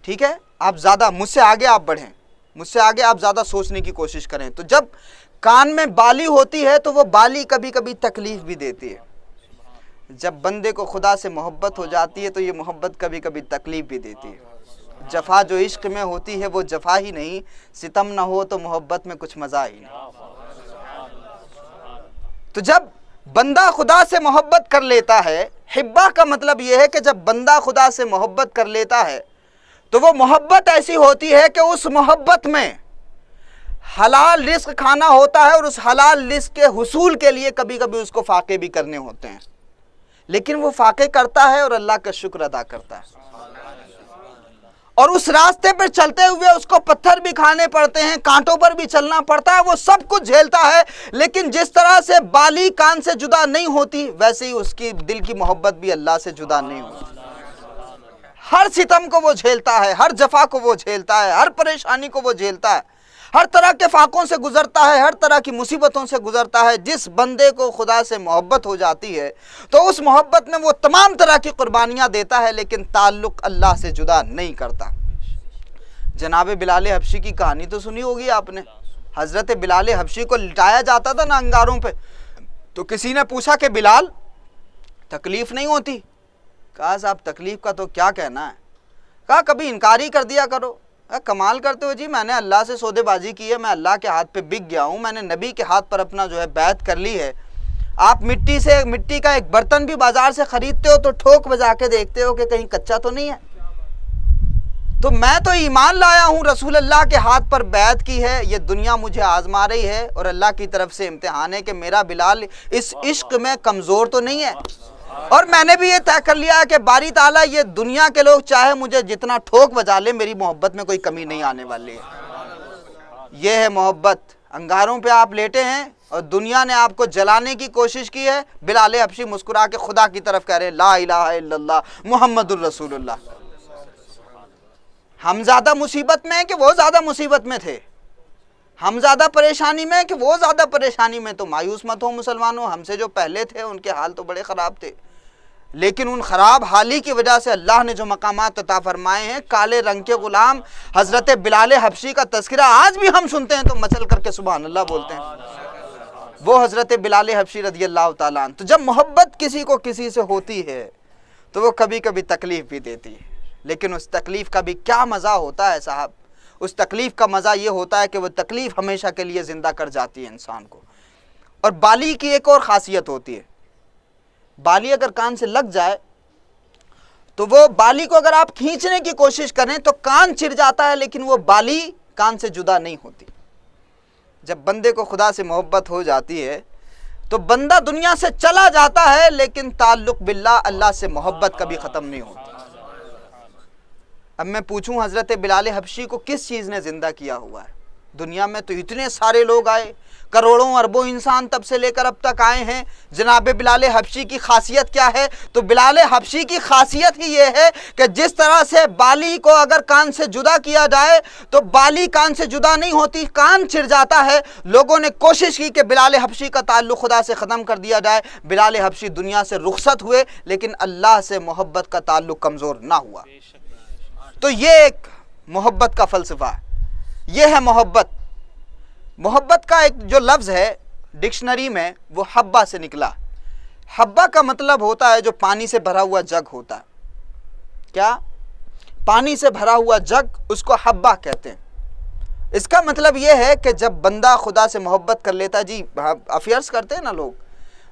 ٹھیک ہے؟ آپ زیادہ مجھ سے آگے آپ بڑھیں، مجھ سے آگے آپ زیادہ سوچنے کی کوشش کریں۔ تو جب کان میں بالی ہوتی ہے تو وہ بالی کبھی کبھی تکلیف بھی دیتی ہے۔ جب بندے کو خدا سے محبت ہو جاتی ہے تو یہ محبت کبھی کبھی تکلیف بھی دیتی ہے۔ جفا جو عشق میں ہوتی ہے وہ جفا ہی نہیں، ستم نہ ہو تو محبت میں کچھ مزہ ہی نہیں۔ تو جب بندہ خدا سے محبت کر لیتا ہے، حبہ کا مطلب یہ ہے کہ جب بندہ خدا سے محبت کر لیتا ہے تو وہ محبت ایسی ہوتی ہے کہ اس محبت میں حلال رزق کھانا ہوتا ہے اور اس حلال رزق کے حصول کے لیے کبھی کبھی اس کو فاقے بھی کرنے ہوتے ہیں، لیکن وہ فاقے کرتا ہے اور اللہ کا شکر ادا کرتا ہے، اور اس راستے پر چلتے ہوئے اس کو پتھر بھی کھانے پڑتے ہیں، کانٹوں پر بھی چلنا پڑتا ہے، وہ سب کچھ جھیلتا ہے، لیکن جس طرح سے بالی کان سے جدا نہیں ہوتی ویسے ہی اس کی دل کی محبت بھی اللہ سے جدا نہیں ہوتی۔ ہر ستم کو وہ جھیلتا ہے، ہر جفا کو وہ جھیلتا ہے، ہر پریشانی کو وہ جھیلتا ہے، ہر طرح کے فاقوں سے گزرتا ہے، ہر طرح کی مصیبتوں سے گزرتا ہے۔ جس بندے کو خدا سے محبت ہو جاتی ہے تو اس محبت میں وہ تمام طرح کی قربانیاں دیتا ہے لیکن تعلق اللہ سے جدا نہیں کرتا۔ جناب بلال حبشی کی کہانی تو سنی ہوگی آپ نے، حضرت بلال حبشی کو لٹایا جاتا تھا نا انگاروں پہ، تو کسی نے پوچھا کہ بلال تکلیف نہیں ہوتی؟ کہا صاحب تکلیف کا تو کیا کہنا ہے، کہا کبھی انکار ہی کر دیا کرو۔ کمال کرتے ہو جی، میں نے اللہ سے سودے بازی کی ہے، میں اللہ کے ہاتھ پہ بک گیا ہوں، میں نے نبی کے ہاتھ پر اپنا جو ہے بیعت کر لی ہے۔ آپ مٹی کا ایک برتن بھی بازار سے خریدتے ہو تو ٹھوک بجا کے دیکھتے ہو کہ کہیں کچا تو نہیں ہے۔ تو میں تو ایمان لایا ہوں، رسول اللہ کے ہاتھ پر بیعت کی ہے، یہ دنیا مجھے آزما رہی ہے اور اللہ کی طرف سے امتحان ہے کہ میرا بلال اس عشق میں کمزور تو نہیں ہے، اور میں نے بھی یہ طے کر لیا ہے کہ باری تعالیٰ یہ دنیا کے لوگ چاہے مجھے جتنا ٹھوک بجا لے میری محبت میں کوئی کمی نہیں آنے والی ہے۔ یہ ہے محبت۔ انگاروں پہ آپ لیٹے ہیں اور دنیا نے آپ کو جلانے کی کوشش کی ہے، بلال حبشی مسکرا کے خدا کی طرف کہہ رہے ہیں لا الہ الا اللہ محمد الرسول اللہ۔ ہم زیادہ مصیبت میں ہیں کہ وہ زیادہ مصیبت میں تھے، ہم زیادہ پریشانی میں کہ وہ زیادہ پریشانی میں؟ تو مایوس مت ہو مسلمانوں، ہم سے جو پہلے تھے ان کے حال تو بڑے خراب تھے، لیکن ان خراب حالی کی وجہ سے اللہ نے جو مقامات عطا فرمائے ہیں، کالے رنگ کے غلام حضرت بلال حبشی کا تذکرہ آج بھی ہم سنتے ہیں تو مچل کر کے سبحان اللہ بولتے ہیں، وہ حضرت بلال حبشی رضی اللہ تعالیٰ عنہ۔ تو جب محبت کسی کو کسی سے ہوتی ہے تو وہ کبھی کبھی تکلیف بھی دیتی ہے، لیکن اس تکلیف کا بھی کیا مزہ ہوتا ہے صاحب، اس تکلیف کا مزہ یہ ہوتا ہے کہ وہ تکلیف ہمیشہ کے لیے زندہ کر جاتی ہے انسان کو۔ اور بالی کی ایک اور خاصیت ہوتی ہے، بالی اگر کان سے لگ جائے تو وہ بالی کو اگر آپ کھینچنے کی کوشش کریں تو کان چر جاتا ہے، لیکن وہ بالی کان سے جدا نہیں ہوتی۔ جب بندے کو خدا سے محبت ہو جاتی ہے تو بندہ دنیا سے چلا جاتا ہے، لیکن تعلق باللہ، اللہ سے محبت کبھی ختم نہیں ہوتی۔ اب میں پوچھوں حضرت بلال حبشی کو کس چیز نے زندہ کیا ہوا ہے؟ دنیا میں تو اتنے سارے لوگ آئے، کروڑوں اربوں انسان تب سے لے کر اب تک آئے ہیں، جناب بلال حبشی کی خاصیت کیا ہے؟ تو بلال حبشی کی خاصیت ہی یہ ہے کہ جس طرح سے بالی کو اگر کان سے جدا کیا جائے تو بالی کان سے جدا نہیں ہوتی، کان چر جاتا ہے۔ لوگوں نے کوشش کی کہ بلال حبشی کا تعلق خدا سے ختم کر دیا جائے، بلال حبشی دنیا سے رخصت ہوئے، لیکن اللہ سے محبت کا تعلق کمزور نہ ہوا۔ تو یہ ایک محبت کا فلسفہ ہے، یہ ہے محبت۔ محبت کا ایک جو لفظ ہے ڈکشنری میں وہ حبہ سے نکلا۔ حبہ کا مطلب ہوتا ہے جو پانی سے بھرا ہوا جگ ہوتا ہے۔ کیا؟ پانی سے بھرا ہوا جگ، اس کو حبہ کہتے ہیں۔ اس کا مطلب یہ ہے کہ جب بندہ خدا سے محبت کر لیتا ہے، جی افیئرس کرتے ہیں نا لوگ،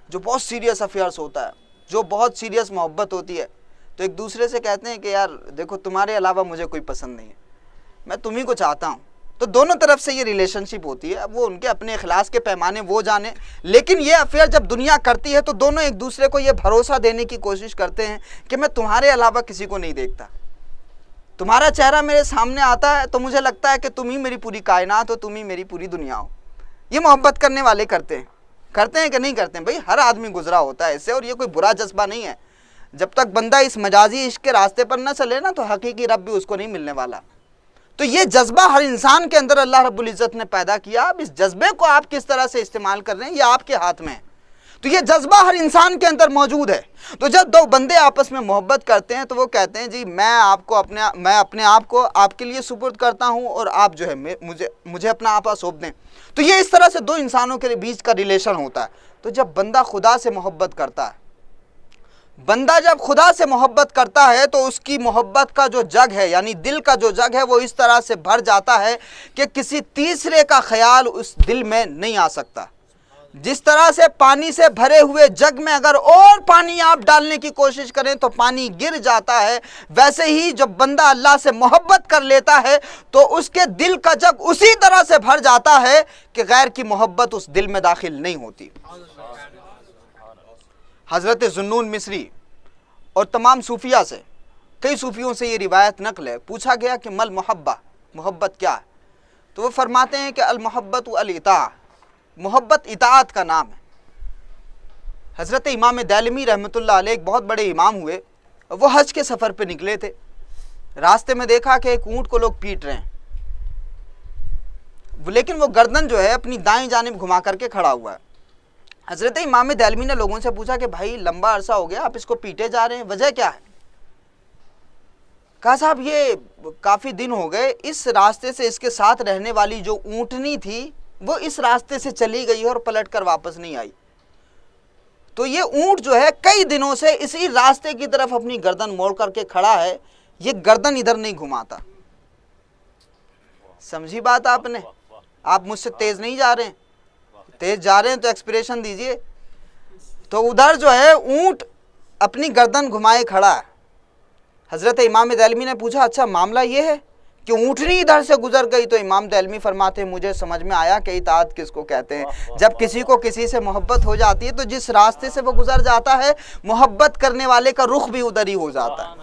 جو بہت سیریس افیئرس ہوتا ہے، جو بہت سیریس محبت ہوتی ہے، تو ایک دوسرے سے کہتے ہیں کہ یار دیکھو تمہارے علاوہ مجھے کوئی پسند نہیں ہے، میں تمہیں کو چاہتا ہوں۔ تو دونوں طرف سے یہ ریلیشن شپ ہوتی ہے، اب وہ ان کے اپنے اخلاص کے پیمانے وہ جانے، لیکن یہ افیئر جب دنیا کرتی ہے تو دونوں ایک دوسرے کو یہ بھروسہ دینے کی کوشش کرتے ہیں کہ میں تمہارے علاوہ کسی کو نہیں دیکھتا، تمہارا چہرہ میرے سامنے آتا ہے تو مجھے لگتا ہے کہ تم ہی میری پوری کائنات ہو، تم ہی میری پوری دنیا ہو۔ یہ محبت کرنے والے کرتے ہیں کہ نہیں کرتے ہیں؟ بھائی ہر آدمی گزرا ہوتا ہے اس سے، اور یہ کوئی برا جذبہ نہیں ہے۔ جب تک بندہ اس مجازی عشق کے راستے پر نہ چلے نا تو حقیقی رب بھی اس کو نہیں ملنے والا۔ تو یہ جذبہ ہر انسان کے اندر اللہ رب العزت نے پیدا کیا، اب اس جذبے کو آپ کس طرح سے استعمال کر رہے ہیں یہ آپ کے ہاتھ میں ہے۔ تو یہ جذبہ ہر انسان کے اندر موجود ہے۔ تو جب دو بندے آپس میں محبت کرتے ہیں تو وہ کہتے ہیں جی میں اپنے آپ کو آپ کے لیے سپرد کرتا ہوں، اور آپ جو ہے مجھے اپنا آپا سونپ دیں۔ تو یہ اس طرح سے دو انسانوں کے بیچ کا ریلیشن ہوتا ہے۔ تو جب بندہ خدا سے محبت کرتا ہے، بندہ جب خدا سے محبت کرتا ہے تو اس کی محبت کا جو جگ ہے، یعنی دل کا جو جگ ہے، وہ اس طرح سے بھر جاتا ہے کہ کسی تیسرے کا خیال اس دل میں نہیں آ سکتا۔ جس طرح سے پانی سے بھرے ہوئے جگ میں اگر اور پانی آپ ڈالنے کی کوشش کریں تو پانی گر جاتا ہے، ویسے ہی جب بندہ اللہ سے محبت کر لیتا ہے تو اس کے دل کا جگ اسی طرح سے بھر جاتا ہے کہ غیر کی محبت اس دل میں داخل نہیں ہوتی۔ حضرت ذوالنون مصری اور تمام صوفیہ سے، کئی صوفیوں سے یہ روایت نقل ہے، پوچھا گیا کہ مل محبہ، محبت کیا ہے؟ تو وہ فرماتے ہیں کہ المحبت الاطاعہ، محبت اطاعت کا نام ہے۔ حضرت امام دہلمی رحمۃ اللہ علیہ ایک بہت بڑے امام ہوئے، وہ حج کے سفر پہ نکلے تھے، راستے میں دیکھا کہ ایک اونٹ کو لوگ پیٹ رہے ہیں، لیکن وہ گردن جو ہے اپنی دائیں جانب گھما کر کے کھڑا ہوا ہے۔ حضرت امام دہلمی نے لوگوں سے پوچھا کہ بھائی لمبا عرصہ ہو گیا آپ اس کو پیٹے جا رہے ہیں، وجہ کیا ہے؟ کہا صاحب یہ کافی دن ہو گئے، اس راستے سے اس کے ساتھ رہنے والی جو اونٹنی تھی وہ اس راستے سے چلی گئی اور پلٹ کر واپس نہیں آئی، تو یہ اونٹ جو ہے کئی دنوں سے اسی راستے کی طرف اپنی گردن موڑ کر کے کھڑا ہے، یہ گردن ادھر نہیں گھماتا۔ سمجھی بات آپ نے؟ آپ مجھ سے تیز نہیں جا رہے ہیں، تیز جا رہے ہیں تو ایکسپریشن دیجئے۔ تو ادھر جو ہے اونٹ اپنی گردن گھمائے کھڑا ہے۔ حضرت امام دہلمی نے پوچھا اچھا معاملہ یہ ہے کہ اونٹنی ادھر سے گزر گئی؟ تو امام دہلمی فرماتے ہیں مجھے سمجھ میں آیا کہ اطاعت کس کو کہتے ہیں۔ جب کسی کو کسی سے محبت ہو جاتی ہے تو جس راستے سے وہ گزر جاتا ہے محبت کرنے والے کا رخ بھی ادھر ہی ہو جاتا ہے۔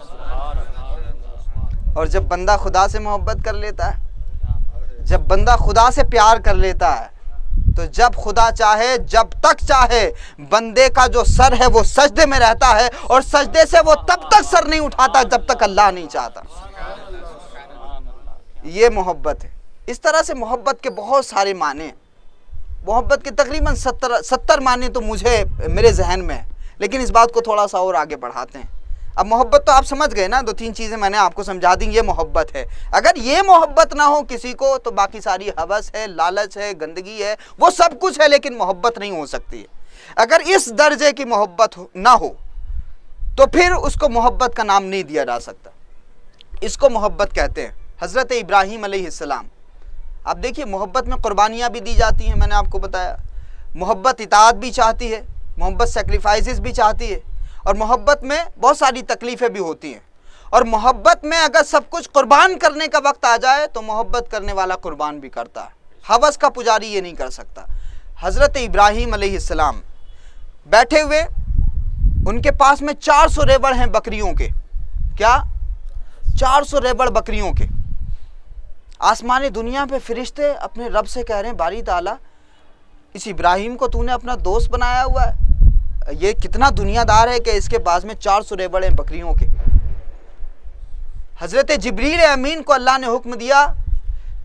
اور جب بندہ خدا سے محبت کر لیتا ہے، جب بندہ خدا سے پیار کر لیتا ہے تو جب خدا چاہے، جب تک چاہے، بندے کا جو سر ہے وہ سجدے میں رہتا ہے، اور سجدے سے وہ تب تک سر نہیں اٹھاتا جب تک اللہ نہیں چاہتا۔ یہ محبت ہے۔ اس طرح سے محبت کے بہت سارے معنی ہیں، محبت کے تقریباً 70 معنی تو میرے ذہن میں ہے، لیکن اس بات کو تھوڑا سا اور آگے بڑھاتے ہیں۔ اب محبت تو آپ سمجھ گئے نا، 2-3 چیزیں میں نے آپ کو سمجھا دیں، یہ محبت ہے۔ اگر یہ محبت نہ ہو کسی کو تو باقی ساری ہوس ہے، لالچ ہے، گندگی ہے، وہ سب کچھ ہے، لیکن محبت نہیں ہو سکتی ہے۔ اگر اس درجے کی محبت نہ ہو تو پھر اس کو محبت کا نام نہیں دیا جا سکتا. اس کو محبت کہتے ہیں. حضرت ابراہیم علیہ السلام، آپ دیکھیے محبت میں قربانیاں بھی دی جاتی ہیں، میں نے آپ کو بتایا. محبت اطاعت بھی چاہتی ہے، محبت سیکریفائسز بھی چاہتی ہے، اور محبت میں بہت ساری تکلیفیں بھی ہوتی ہیں. اور محبت میں اگر سب کچھ قربان کرنے کا وقت آ جائے تو محبت کرنے والا قربان بھی کرتا ہے. ہوس کا پجاری یہ نہیں کر سکتا. حضرت ابراہیم علیہ السلام بیٹھے ہوئے، ان کے پاس میں 400 ریوڑ ہیں بکریوں کے. کیا؟ 400 ریوڑ بکریوں کے. آسمانی دنیا پہ فرشتے اپنے رب سے کہہ رہے ہیں باری تعالیٰ اس ابراہیم کو تو نے اپنا دوست بنایا ہوا ہے، یہ کتنا دنیا دار ہے کہ اس کے پاس میں 400 ریوڑ ہیں بکریوں کے. حضرت جبریل امین کو اللہ نے حکم دیا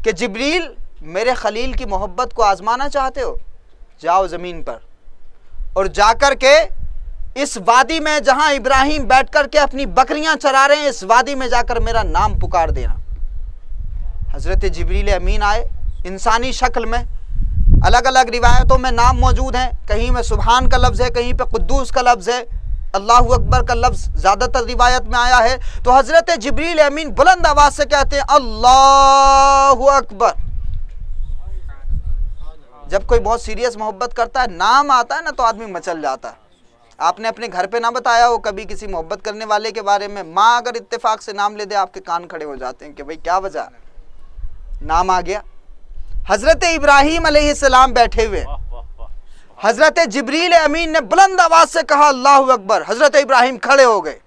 کہ جبریل میرے خلیل کی محبت کو آزمانا چاہتے ہو، جاؤ زمین پر اور جا کر کے اس وادی میں جہاں ابراہیم بیٹھ کر کے اپنی بکریاں چرا رہے ہیں، اس وادی میں جا کر میرا نام پکار دینا. حضرت جبریل امین آئے انسانی شکل میں. الگ الگ روایتوں میں نام موجود ہیں، کہیں میں سبحان کا لفظ ہے، کہیں پہ قدوس کا لفظ ہے، اللہ اکبر کا لفظ زیادہ تر روایت میں آیا ہے. تو حضرت جبریل امین بلند آواز سے کہتے ہیں اللہ اکبر. جب کوئی بہت سیریس محبت کرتا ہے، نام آتا ہے نا تو آدمی مچل جاتا ہے. آپ نے اپنے گھر پہ نہ بتایا ہو کبھی کسی محبت کرنے والے کے بارے میں، ماں اگر اتفاق سے نام لے دے آپ کے کان کھڑے ہو جاتے ہیں کہ بھئی کیا وجہ، نام آ گیا. حضرت ابراہیم علیہ السلام بیٹھے ہوئے، حضرت جبریل امین نے بلند آواز سے کہا اللہ اکبر. حضرت ابراہیم کھڑے ہو گئے،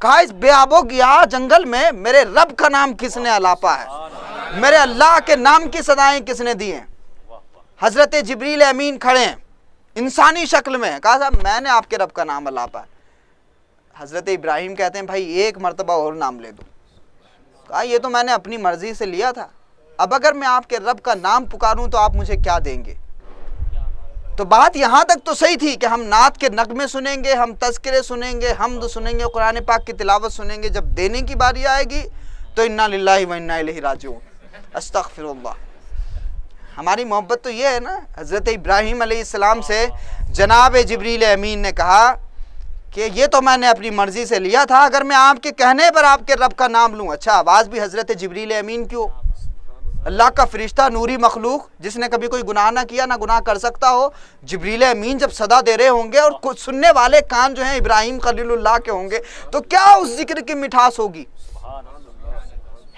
کہا اس بے آب و گیا جنگل میں میرے رب کا نام کس نے الاپا ہے، میرے اللہ کے نام کی صدائیں کس نے دی ہیں. حضرت جبریل امین کھڑے ہیں انسانی شکل میں، کہا صاحب میں نے آپ کے رب کا نام الاپا ہے. حضرت ابراہیم کہتے ہیں بھائی ایک مرتبہ اور نام لے دو. کہا یہ تو میں نے اپنی مرضی سے لیا تھا، اب اگر میں آپ کے رب کا نام پکاروں تو آپ مجھے کیا دیں گے. تو بات یہاں تک تو صحیح تھی کہ ہم نعت کے نغمے سنیں گے، ہم تذکرے سنیں گے، حمد سنیں گے، قرآن پاک کی تلاوت سنیں گے. جب دینے کی باری آئے گی تو انا للہ و انا الیہ راجعون، استغفر اللہ. ہماری محبت تو یہ ہے نا. حضرت ابراہیم علیہ السلام سے جناب جبریل امین نے کہا کہ یہ تو میں نے اپنی مرضی سے لیا تھا، اگر میں آپ کے کہنے پر آپ کے رب کا نام لوں. اچھا آواز بھی حضرت جبریل امین کیوں؟ اللہ کا فرشتہ، نوری مخلوق جس نے کبھی کوئی گناہ نہ کیا نہ گناہ کر سکتا ہو، جبریل امین جب صدا دے رہے ہوں گے اور کچھ سننے والے کان جو ہیں ابراہیم خلیل اللہ کے ہوں گے تو کیا اس ذکر کی مٹھاس ہوگی،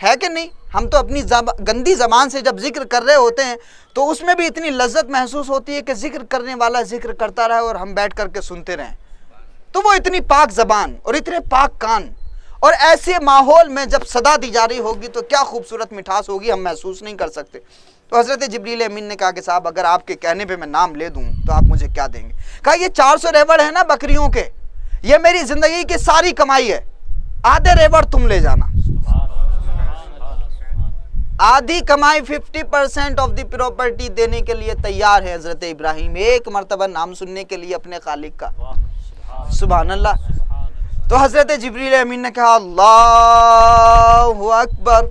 ہے کہ نہیں؟ ہم تو اپنی گندی زبان سے جب ذکر کر رہے ہوتے ہیں تو اس میں بھی اتنی لذت محسوس ہوتی ہے کہ ذکر کرنے والا ذکر کرتا رہے اور ہم بیٹھ کر کے سنتے رہیں. تو وہ اتنی پاک زبان اور اتنے پاک کان اور ایسے ماحول میں جب صدا دی جا رہی ہوگی تو کیا خوبصورت مٹھاس ہوگی، ہم محسوس نہیں کر سکتے. تو حضرت جبریل امین نے کہا کہ صاحب اگر آپ کے کہنے پہ میں نام لے دوں تو آپ مجھے کیا دیں گے. کہا یہ 400 ریوڑ ہے نا بکریوں کے، یہ میری زندگی کی ساری کمائی ہے، آدھے ریوڑ تم لے جانا. آدھی کمائی 50% آف دی پراپرٹی دینے کے لیے تیار ہے حضرت ابراہیم، ایک مرتبہ نام سننے کے لیے اپنے خالق کا. سبحان اللہ. تو حضرت جبریل امین نے کہا اللہ اکبر.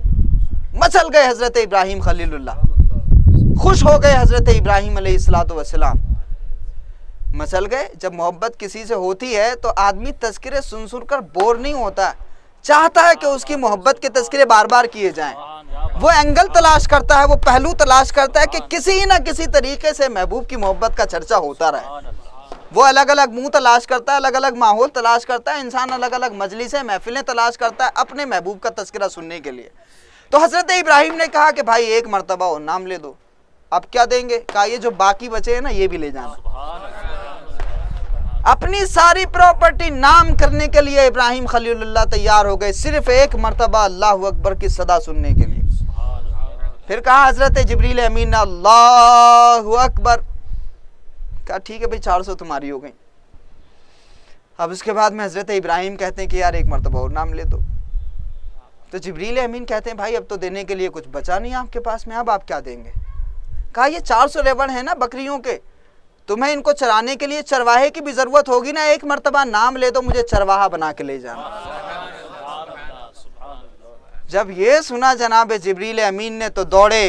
مچل گئے حضرت ابراہیم خلیل اللہ، خوش ہو گئے حضرت ابراہیم علیہ السلام، مچل گئے. جب محبت کسی سے ہوتی ہے تو آدمی تذکرے سن سن کر بور نہیں ہوتا، چاہتا ہے کہ اس کی محبت کے تذکرے بار بار کیے جائیں. وہ اینگل تلاش کرتا ہے، وہ پہلو تلاش کرتا ہے کہ کسی نہ کسی طریقے سے محبوب کی محبت کا چرچا ہوتا رہے. وہ الگ الگ منہ تلاش کرتا ہے، الگ الگ ماحول تلاش کرتا ہے، انسان الگ الگ مجلسیں محفلیں تلاش کرتا ہے اپنے محبوب کا تذکرہ سننے کے لیے. تو حضرت ابراہیم نے کہا کہ بھائی ایک مرتبہ اور نام لے دو. اب کیا دیں گے؟ کہا یہ جو باقی بچے ہیں نا یہ بھی لے جانا. اپنی ساری پراپرٹی نام کرنے کے لیے ابراہیم خلیل اللہ تیار ہو گئے، صرف ایک مرتبہ اللہ اکبر کی صدا سننے کے لیے. پھر کہا حضرت جبریل امین نے اللہ اکبر. کہا ٹھیک ہے بھئی 400 تمہاری ہو گئی. اب اس کے بعد میں حضرت ابراہیم کہتے ہیں کہ یار ایک مرتبہ اور نام لے دو. تو جبریل امین کہتے ہیں بھائی اب تو دینے کے لیے کچھ بچا نہیں آپ کے پاس میں، اب آپ کیا دیں گے؟ کہا یہ 400 ریوڑ ہیں نا بکریوں کے، تمہیں ان کو چرانے کے لیے چرواہے کی بھی ضرورت ہوگی نا، ایک مرتبہ نام لے دو، مجھے چرواہا بنا کے لے جانا. جب یہ سنا جناب جبریل امین نے تو دوڑے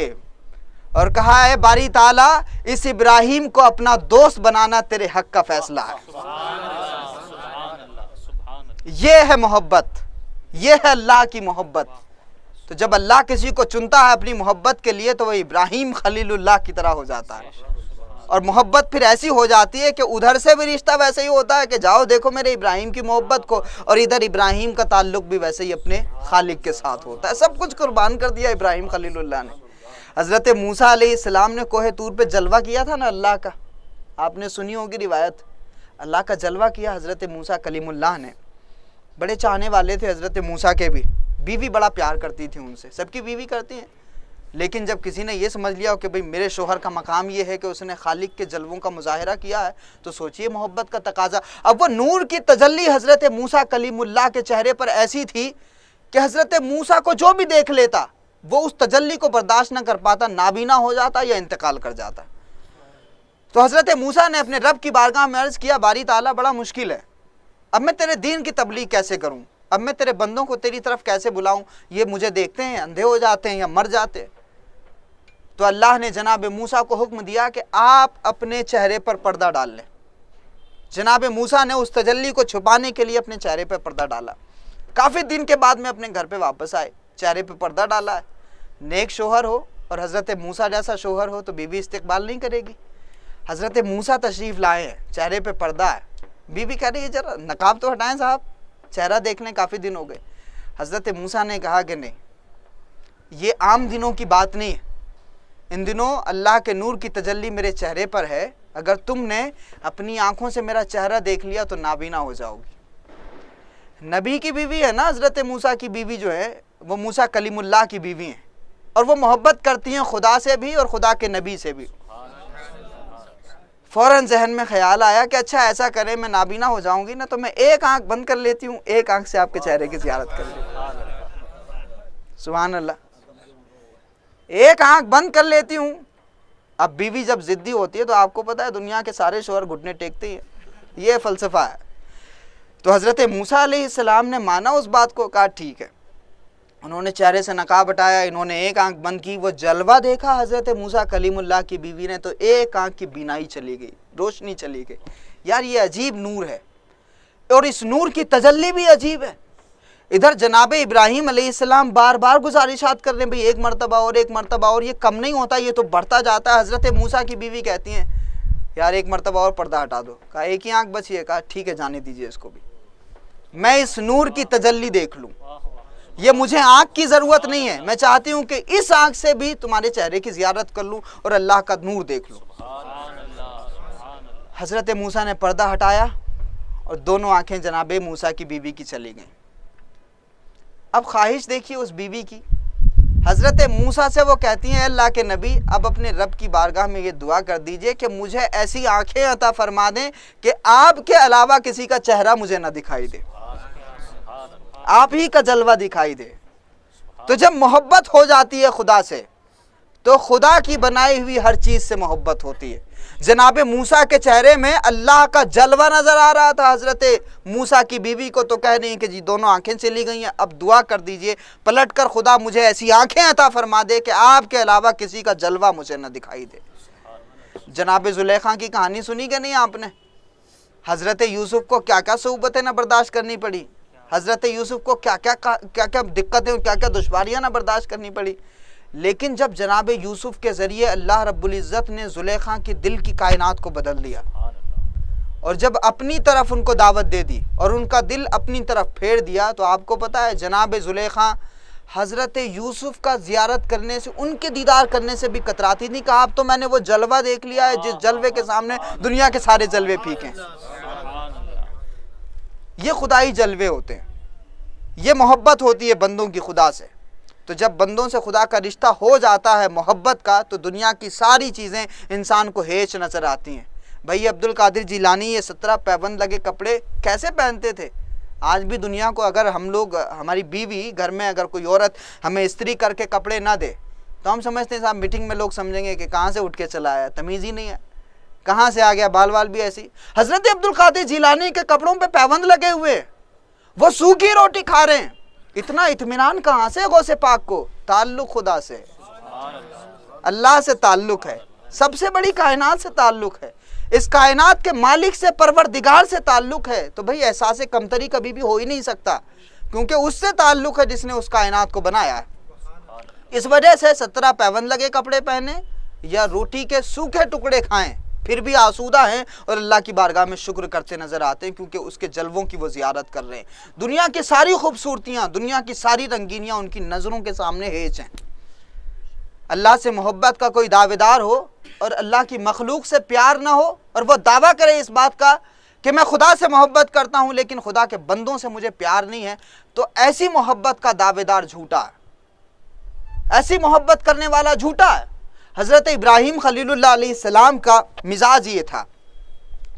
اور کہا اے باری تعالیٰ اس ابراہیم کو اپنا دوست بنانا تیرے حق کا فیصلہ ہے. یہ ہے محبت، یہ ہے اللہ کی محبت۔ تو جب اللہ کسی کو چنتا ہے اپنی محبت کے لیے تو وہ ابراہیم خلیل اللہ کی طرح ہو جاتا ہے، اور محبت پھر ایسی ہو جاتی ہے کہ ادھر سے بھی رشتہ ویسے ہی ہوتا ہے کہ جاؤ دیکھو میرے ابراہیم کی محبت کو، اور ادھر ابراہیم کا تعلق بھی ویسے ہی اپنے خالق کے ساتھ ہوتا ہے۔ سب کچھ قربان کر دیا ابراہیم خلیل اللہ نے۔ حضرت موسیٰ علیہ السلام نے کوہ طور پہ جلوہ کیا تھا نا اللہ کا، آپ نے سنی ہوگی روایت، اللہ کا جلوہ کیا حضرت موسیٰ کلیم اللہ نے۔ بڑے چاہنے والے تھے حضرت موسیٰ کے بھی، بیوی بڑا پیار کرتی تھی ان سے، سب کی بیوی کرتی ہیں، لیکن جب کسی نے یہ سمجھ لیا کہ بھئی میرے شوہر کا مقام یہ ہے کہ اس نے خالق کے جلووں کا مظاہرہ کیا ہے، تو سوچئے محبت کا تقاضا۔ اب وہ نور کی تجلی حضرت موسیٰ کلیم اللہ کے چہرے پر ایسی تھی کہ حضرت موسیٰ کو جو بھی دیکھ لیتا وہ اس تجلی کو برداشت نہ کر پاتا، نابینا ہو جاتا یا انتقال کر جاتا۔ تو حضرت موسیٰ نے اپنے رب کی بارگاہ میں عرض کیا، باری تعالیٰ بڑا مشکل ہے، اب میں تیرے دین کی تبلیغ کیسے کروں، اب میں تیرے بندوں کو تیری طرف کیسے بلاؤں، یہ مجھے دیکھتے ہیں اندھے ہو جاتے ہیں یا مر جاتے ہیں۔ تو اللہ نے جناب موسیٰ کو حکم دیا کہ آپ اپنے چہرے پر پردہ ڈال لیں۔ جناب موسیٰ نے اس تجلی کو چھپانے کے لیے اپنے چہرے پہ پردہ ڈالا۔ کافی دن کے بعد میں اپنے گھر پہ واپس آئے، چہرے پہ پردہ ڈالا ہے۔ نیک شوہر ہو اور حضرت موسیٰ جیسا شوہر ہو تو بیوی استقبال نہیں کرے گی۔ حضرت موسیٰ تشریف لائے ہیں، چہرے پہ پردہ ہے، بیوی کہہ رہی ہے ذرا نقاب تو ہٹائیں صاحب، چہرہ دیکھنے کافی دن ہو گئے۔ حضرت موسیٰ نے کہا کہ نہیں، یہ عام دنوں کی بات نہیں ہے، ان دنوں اللہ کے نور کی تجلی میرے چہرے پر ہے، اگر تم نے اپنی آنکھوں سے میرا چہرہ دیکھ لیا تو نابینا ہو جاؤ گی۔ نبی کی بیوی ہے نا حضرت موسیٰ کی بیوی جو ہے وہ موسیٰ کلیم اللہ کی بیوی ہیں، اور وہ محبت کرتی ہیں خدا سے بھی اور خدا کے نبی سے بھی۔ فوراً ذہن میں خیال آیا کہ اچھا ایسا کریں، میں نابینا ہو جاؤں گی نا تو میں ایک آنکھ بند کر لیتی ہوں، ایک آنکھ سے آپ کے چہرے کی زیارت کر لیتی ہوں۔ سبحان اللہ، ایک آنکھ بند کر لیتی ہوں۔ اب بیوی جب ضدی ہوتی ہے تو آپ کو پتہ ہے دنیا کے سارے شوہر گھٹنے ٹیکتے ہیں، یہ فلسفہ ہے۔ تو حضرت موسیٰ علیہ السلام نے مانا اس بات کو، کہا ٹھیک ہے۔ انہوں نے چہرے سے نقاب ہٹایا، انہوں نے ایک آنکھ بند کی، وہ جلوہ دیکھا حضرت موسیٰ کلیم اللہ کی بیوی نے تو ایک آنکھ کی بینائی چلی گئی، روشنی چلی گئی۔ یار یہ عجیب نور ہے، اور اس نور کی تجلی بھی عجیب ہے۔ ادھر جناب ابراہیم علیہ السلام بار بار گزارشات کر رہے ہیں، بھئی ایک مرتبہ اور ایک مرتبہ اور، یہ کم نہیں ہوتا، یہ تو بڑھتا جاتا ہے۔ حضرت موسیٰ کی بیوی کہتی ہیں یار ایک مرتبہ اور پردہ ہٹا دو، کہا ایک ہی آنکھ بچی ہے، کہا ٹھیک ہے جانے دیجئے اس کو بھی، میں اس نور کی تجلی دیکھ لوں، یہ مجھے آنکھ کی ضرورت نہیں ہے، میں چاہتی ہوں کہ اس آنکھ سے بھی تمہارے چہرے کی زیارت کر لوں اور اللہ کا نور دیکھ لوں۔ حضرت موسیٰ نے پردہ ہٹایا اور دونوں آنکھیں جناب موسیٰ کی بیوی کی چلی گئیں۔ اب خواہش دیکھیے اس بیوی کی، حضرت موسیٰ سے وہ کہتی ہیں اللہ کے نبی اب اپنے رب کی بارگاہ میں یہ دعا کر دیجئے کہ مجھے ایسی آنکھیں عطا فرما دیں کہ آپ کے علاوہ کسی کا چہرہ مجھے نہ دکھائی دے، آپ ہی کا جلوہ دکھائی دے۔ تو جب محبت ہو جاتی ہے خدا سے تو خدا کی بنائی ہوئی ہر چیز سے محبت ہوتی ہے۔ جناب موسیٰ کے چہرے میں اللہ کا جلوہ نظر آ رہا تھا، حضرت موسیٰ کی بیوی کو تو کہہ رہی ہیں کہ جی دونوں آنکھیں چلی گئی ہیں، اب دعا کر دیجئے پلٹ کر خدا مجھے ایسی آنکھیں عطا فرما دے کہ آپ کے علاوہ کسی کا جلوہ مجھے نہ دکھائی دے۔ جناب زلیخا کی کہانی سنی کہ نہیں آپ نے؟ حضرت یوسف کو کیا کیا صعوبتیں نہ برداشت کرنی پڑی، حضرت یوسف کو کیا کیا دقتیں اور کیا کیا دشواریاں نہ برداشت کرنی پڑی، لیکن جب جناب یوسف کے ذریعے اللہ رب العزت نے زلیخا کی دل کی کائنات کو بدل دیا اور جب اپنی طرف ان کو دعوت دے دی اور ان کا دل اپنی طرف پھیر دیا، تو آپ کو پتہ ہے جناب زلیخا حضرت یوسف کا زیارت کرنے سے، ان کے دیدار کرنے سے بھی کتراتی نہیں، کہا اب تو میں نے وہ جلوہ دیکھ لیا ہے جس جلوے کے سامنے دنیا کے سارے جلوے پھیکیں۔ یہ خدائی جلوے ہوتے ہیں، یہ محبت ہوتی ہے بندوں کی خدا سے۔ تو جب بندوں سے خدا کا رشتہ ہو جاتا ہے محبت کا تو دنیا کی ساری چیزیں انسان کو ہیچ نظر آتی ہیں۔ بھائی عبد القادر جیلانی یہ 17 پیبند لگے کپڑے کیسے پہنتے تھے؟ آج بھی دنیا کو اگر ہم لوگ، ہماری بیوی گھر میں اگر کوئی عورت ہمیں استری کر کے کپڑے نہ دے تو ہم سمجھتے ہیں صاحب میٹنگ میں لوگ سمجھیں گے کہ کہاں سے اٹھ کے چلا آیا، تمیز ہی نہیں ہے، کہاں سے آ گیا، بال وال بھی ایسی۔ حضرت عبد القادر جیلانی کے کپڑوں پہ پیبند لگے ہوئے، وہ سوکھی روٹی کھا رہے ہیں، اتنا اطمینان کہاں سے غوث پاک کو؟ تعلق خدا سے، اللہ سے تعلق ہے، سب سے بڑی کائنات سے تعلق ہے۔ اس کائنات کے مالک سے، پروردگار سے تعلق ہے، تو بھئی احساس کمتری کبھی بھی ہو ہی نہیں سکتا، کیونکہ اس سے تعلق ہے جس نے اس کائنات کو بنایا ہے۔ اس وجہ سے 17 پیوند لگے کپڑے پہنے یا روٹی کے سوکھے ٹکڑے کھائیں پھر بھی آسودہ ہیں اور اللہ کی بارگاہ میں شکر کرتے نظر آتے ہیں، کیونکہ اس کے جلووں کی وہ زیارت کر رہے ہیں۔ دنیا کی ساری خوبصورتیاں، دنیا کی ساری رنگینیاں ان کی نظروں کے سامنے ہیچ ہیں۔ اللہ سے محبت کا کوئی دعوے دار ہو اور اللہ کی مخلوق سے پیار نہ ہو، اور وہ دعویٰ کرے اس بات کا کہ میں خدا سے محبت کرتا ہوں لیکن خدا کے بندوں سے مجھے پیار نہیں ہے، تو ایسی محبت کا دعوے دار جھوٹا ہے، ایسی محبت کرنے والا جھوٹا ہے۔ حضرت ابراہیم خلیل اللہ علیہ السلام کا مزاج یہ تھا،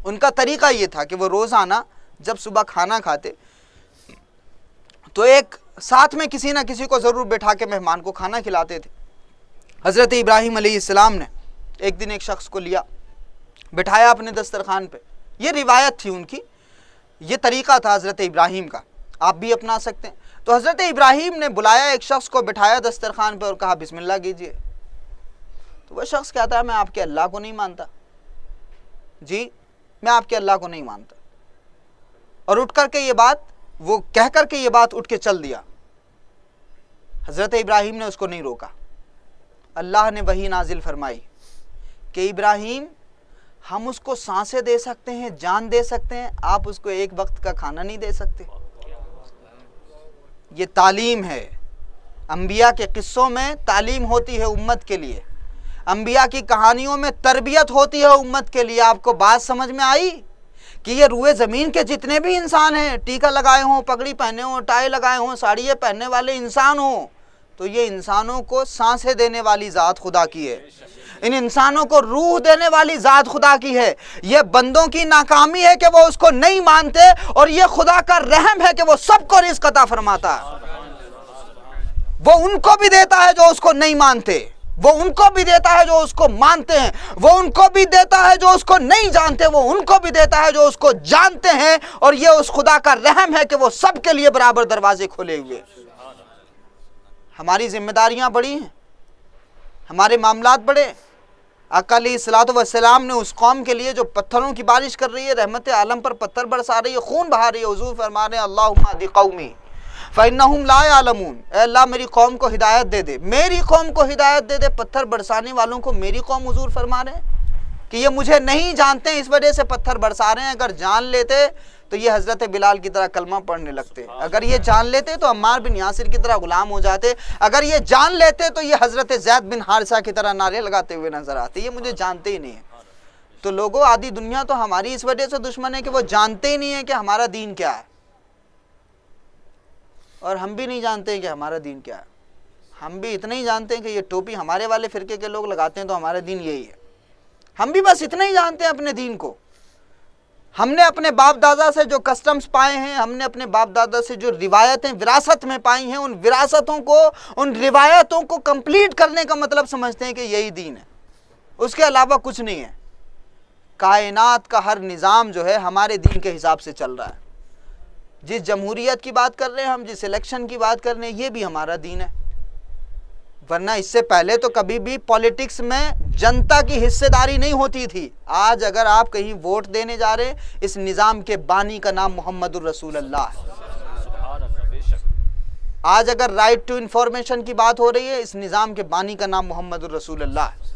ان کا طریقہ یہ تھا کہ وہ روزانہ جب صبح کھانا کھاتے تو ایک ساتھ میں کسی نہ کسی کو ضرور بٹھا کے مہمان کو کھانا کھلاتے تھے۔ حضرت ابراہیم علیہ السلام نے ایک دن ایک شخص کو لیا، بٹھایا اپنے دسترخوان پہ، یہ روایت تھی ان کی، یہ طریقہ تھا حضرت ابراہیم کا، آپ بھی اپنا سکتے ہیں۔ تو حضرت ابراہیم نے بلایا ایک شخص کو، بٹھایا دسترخوان پہ اور کہا بسم اللہ کیجئے۔ تو وہ شخص کہتا ہے میں آپ کے اللہ کو نہیں مانتا، جی میں آپ کے اللہ کو نہیں مانتا، اور اٹھ کر کے یہ بات، وہ کہہ کر کے یہ بات اٹھ کے چل دیا۔ حضرت ابراہیم نے اس کو نہیں روکا، اللہ نے وحی نازل فرمائی کہ ابراہیم ہم اس کو سانسیں دے سکتے ہیں، جان دے سکتے ہیں، آپ اس کو ایک وقت کا کھانا نہیں دے سکتے۔ یہ تعلیم ہے، انبیاء کے قصوں میں تعلیم ہوتی ہے امت کے لیے، انبیاء کی کہانیوں میں تربیت ہوتی ہے امت کے لیے۔ آپ کو بات سمجھ میں آئی کہ یہ روئے زمین کے جتنے بھی انسان ہیں، ٹیکا لگائے ہوں، پگڑی پہنے ہوں، ٹائی لگائے ہوں، ساڑیاں پہننے والے انسان ہوں، تو یہ انسانوں کو سانسیں دینے والی ذات خدا کی ہے، ان انسانوں کو روح دینے والی ذات خدا کی ہے۔ یہ بندوں کی ناکامی ہے کہ وہ اس کو نہیں مانتے، اور یہ خدا کا رحم ہے کہ وہ سب کو رزق عطا فرماتا ہے۔ وہ ان کو بھی دیتا ہے جو اس کو نہیں مانتے، وہ ان کو بھی دیتا ہے جو اس کو مانتے ہیں، وہ ان کو بھی دیتا ہے جو اس کو نہیں جانتے، وہ ان کو بھی دیتا ہے جو اس کو جانتے ہیں، اور یہ اس خدا کا رحم ہے کہ وہ سب کے لیے برابر دروازے کھولے ہوئے۔ ہماری ذمہ داریاں بڑی ہیں، ہمارے معاملات بڑے۔ آقا علیہ الصلوۃ والسلام نے اس قوم کے لیے جو پتھروں کی بارش کر رہی ہے، رحمت عالم پر پتھر برسا رہی ہے، خون بہا رہی ہے، حضور فرما رہے ہیں اللہم اہد قومی فإنہم لا یعلمون، اے اللہ میری قوم کو ہدایت دے دے، میری قوم کو ہدایت دے دے۔ پتھر برسانے والوں کو میری قوم حضور فرما رہے ہیں کہ یہ مجھے نہیں جانتے ہیں، اس وجہ سے پتھر برسا رہے ہیں۔ اگر جان لیتے تو یہ حضرت بلال کی طرح کلمہ پڑھنے لگتے، اگر یہ جان لیتے تو عمار بن یاسر کی طرح غلام ہو جاتے، اگر یہ جان لیتے تو یہ حضرت زید بن حارثہ کی طرح نعرے لگاتے ہوئے نظر آتے۔ یہ مجھے جانتے ہی نہیں ہیں۔ تو لوگوں، آدھی دنیا تو ہماری اس وجہ سے دشمن ہے کہ وہ جانتے ہی نہیں ہیں کہ ہمارا دین کیا ہے، اور ہم بھی نہیں جانتے ہیں کہ ہمارا دین کیا ہے۔ ہم بھی اتنا ہی جانتے ہیں کہ یہ ٹوپی ہمارے والے فرقے کے لوگ لگاتے ہیں تو ہمارا دین یہی ہے۔ ہم بھی بس اتنا ہی جانتے ہیں اپنے دین کو۔ ہم نے اپنے باپ دادا سے جو کسٹمز پائے ہیں، ہم نے اپنے باپ دادا سے جو روایتیں وراثت میں پائی ہیں، ان وراثتوں کو، ان روایتوں کو کمپلیٹ کرنے کا مطلب سمجھتے ہیں کہ یہی دین ہے، اس کے علاوہ کچھ نہیں ہے۔ کائنات کا ہر نظام جو ہے ہمارے دین کے حساب سے چل رہا ہے۔ جس جمہوریت کی بات کر رہے ہیں ہم، جس الیکشن کی بات کر رہے ہیں، یہ بھی ہمارا دین ہے۔ ورنہ اس سے پہلے تو کبھی بھی پولیٹکس میں جنتا کی حصہ داری نہیں ہوتی تھی۔ آج اگر آپ کہیں ووٹ دینے جا رہے ہیں، اس نظام کے بانی کا نام محمد الرسول اللہ ہے۔ آج اگر رائٹ ٹو انفارمیشن کی بات ہو رہی ہے، اس نظام کے بانی کا نام محمد الرسول اللہ ہے۔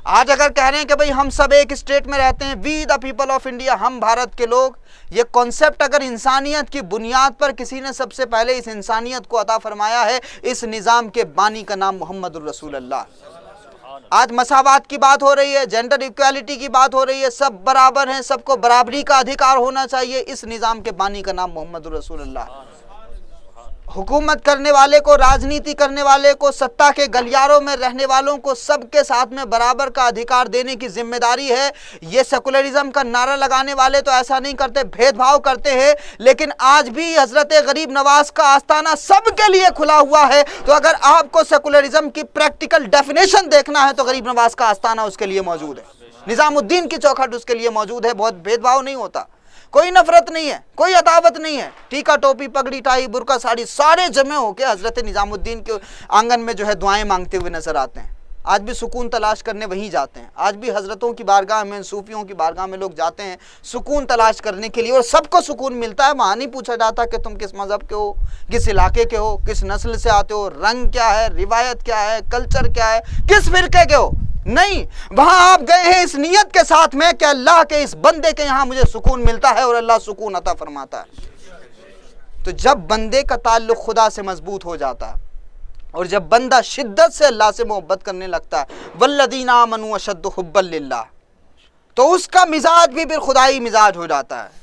آج اگر کہہ رہے ہیں کہ بھئی ہم سب ایک اسٹیٹ میں رہتے ہیں، وی دا پیپل آف انڈیا، ہم بھارت کے لوگ، یہ کانسیپٹ اگر انسانیت کی بنیاد پر کسی نے سب سے پہلے اس انسانیت کو عطا فرمایا ہے، اس نظام کے بانی کا نام محمد الرسول اللہ۔ آج مساوات کی بات ہو رہی ہے، جینڈر ایکویلٹی کی بات ہو رہی ہے، سب برابر ہیں، سب کو برابری کا ادھیکار ہونا چاہیے، اس نظام کے بانی کا نام محمد الرسول اللہ۔ حکومت کرنے والے کو، راجنیتی کرنے والے کو، سطح کے گلیاروں میں رہنے والوں کو سب کے ساتھ میں برابر کا ادھیکار دینے کی ذمہ داری ہے۔ یہ سیکولرزم کا نعرہ لگانے والے تو ایسا نہیں کرتے، بھید بھاؤ کرتے ہیں، لیکن آج بھی حضرت غریب نواز کا آستانہ سب کے لیے کھلا ہوا ہے۔ تو اگر آپ کو سیکولرزم کی پریکٹیکل ڈیفینیشن دیکھنا ہے تو غریب نواز کا آستانہ اس کے لیے موجود ہے، نظام الدین کی چوکھٹ اس کے لیے موجود ہے۔ بہت بھید بھاؤ نہیں ہوتا، کوئی نفرت نہیں ہے، کوئی عداوت نہیں ہے۔ ٹیکا ٹوپی، پگڑی ٹائی، برقع ساڑی، سارے جمع ہو کے حضرت نظام الدین کے آنگن میں جو ہے دعائیں مانگتے ہوئے نظر آتے ہیں۔ آج بھی سکون تلاش کرنے وہیں جاتے ہیں، آج بھی حضرتوں کی بارگاہ میں، صوفیوں کی بارگاہ میں لوگ جاتے ہیں سکون تلاش کرنے کے لیے، اور سب کو سکون ملتا ہے۔ وہاں نہیں پوچھا جاتا کہ تم کس مذہب کے ہو، کس علاقے کے ہو، کس نسل سے آتے ہو، رنگ کیا ہے، روایت کیا ہے، کلچر کیا ہے، کس فرقے کے ہو، نہیں، وہاں آپ گئے ہیں اس نیت کے ساتھ میں کہ اللہ کے اس بندے کے یہاں مجھے سکون ملتا ہے اور اللہ سکون عطا فرماتا ہے۔ تو جب بندے کا تعلق خدا سے مضبوط ہو جاتا ہے اور جب بندہ شدت سے اللہ سے محبت کرنے لگتا ہے، والذین آمنوا اشد حبا للہ، تو اس کا مزاج بھی پھر خدائی مزاج ہو جاتا ہے۔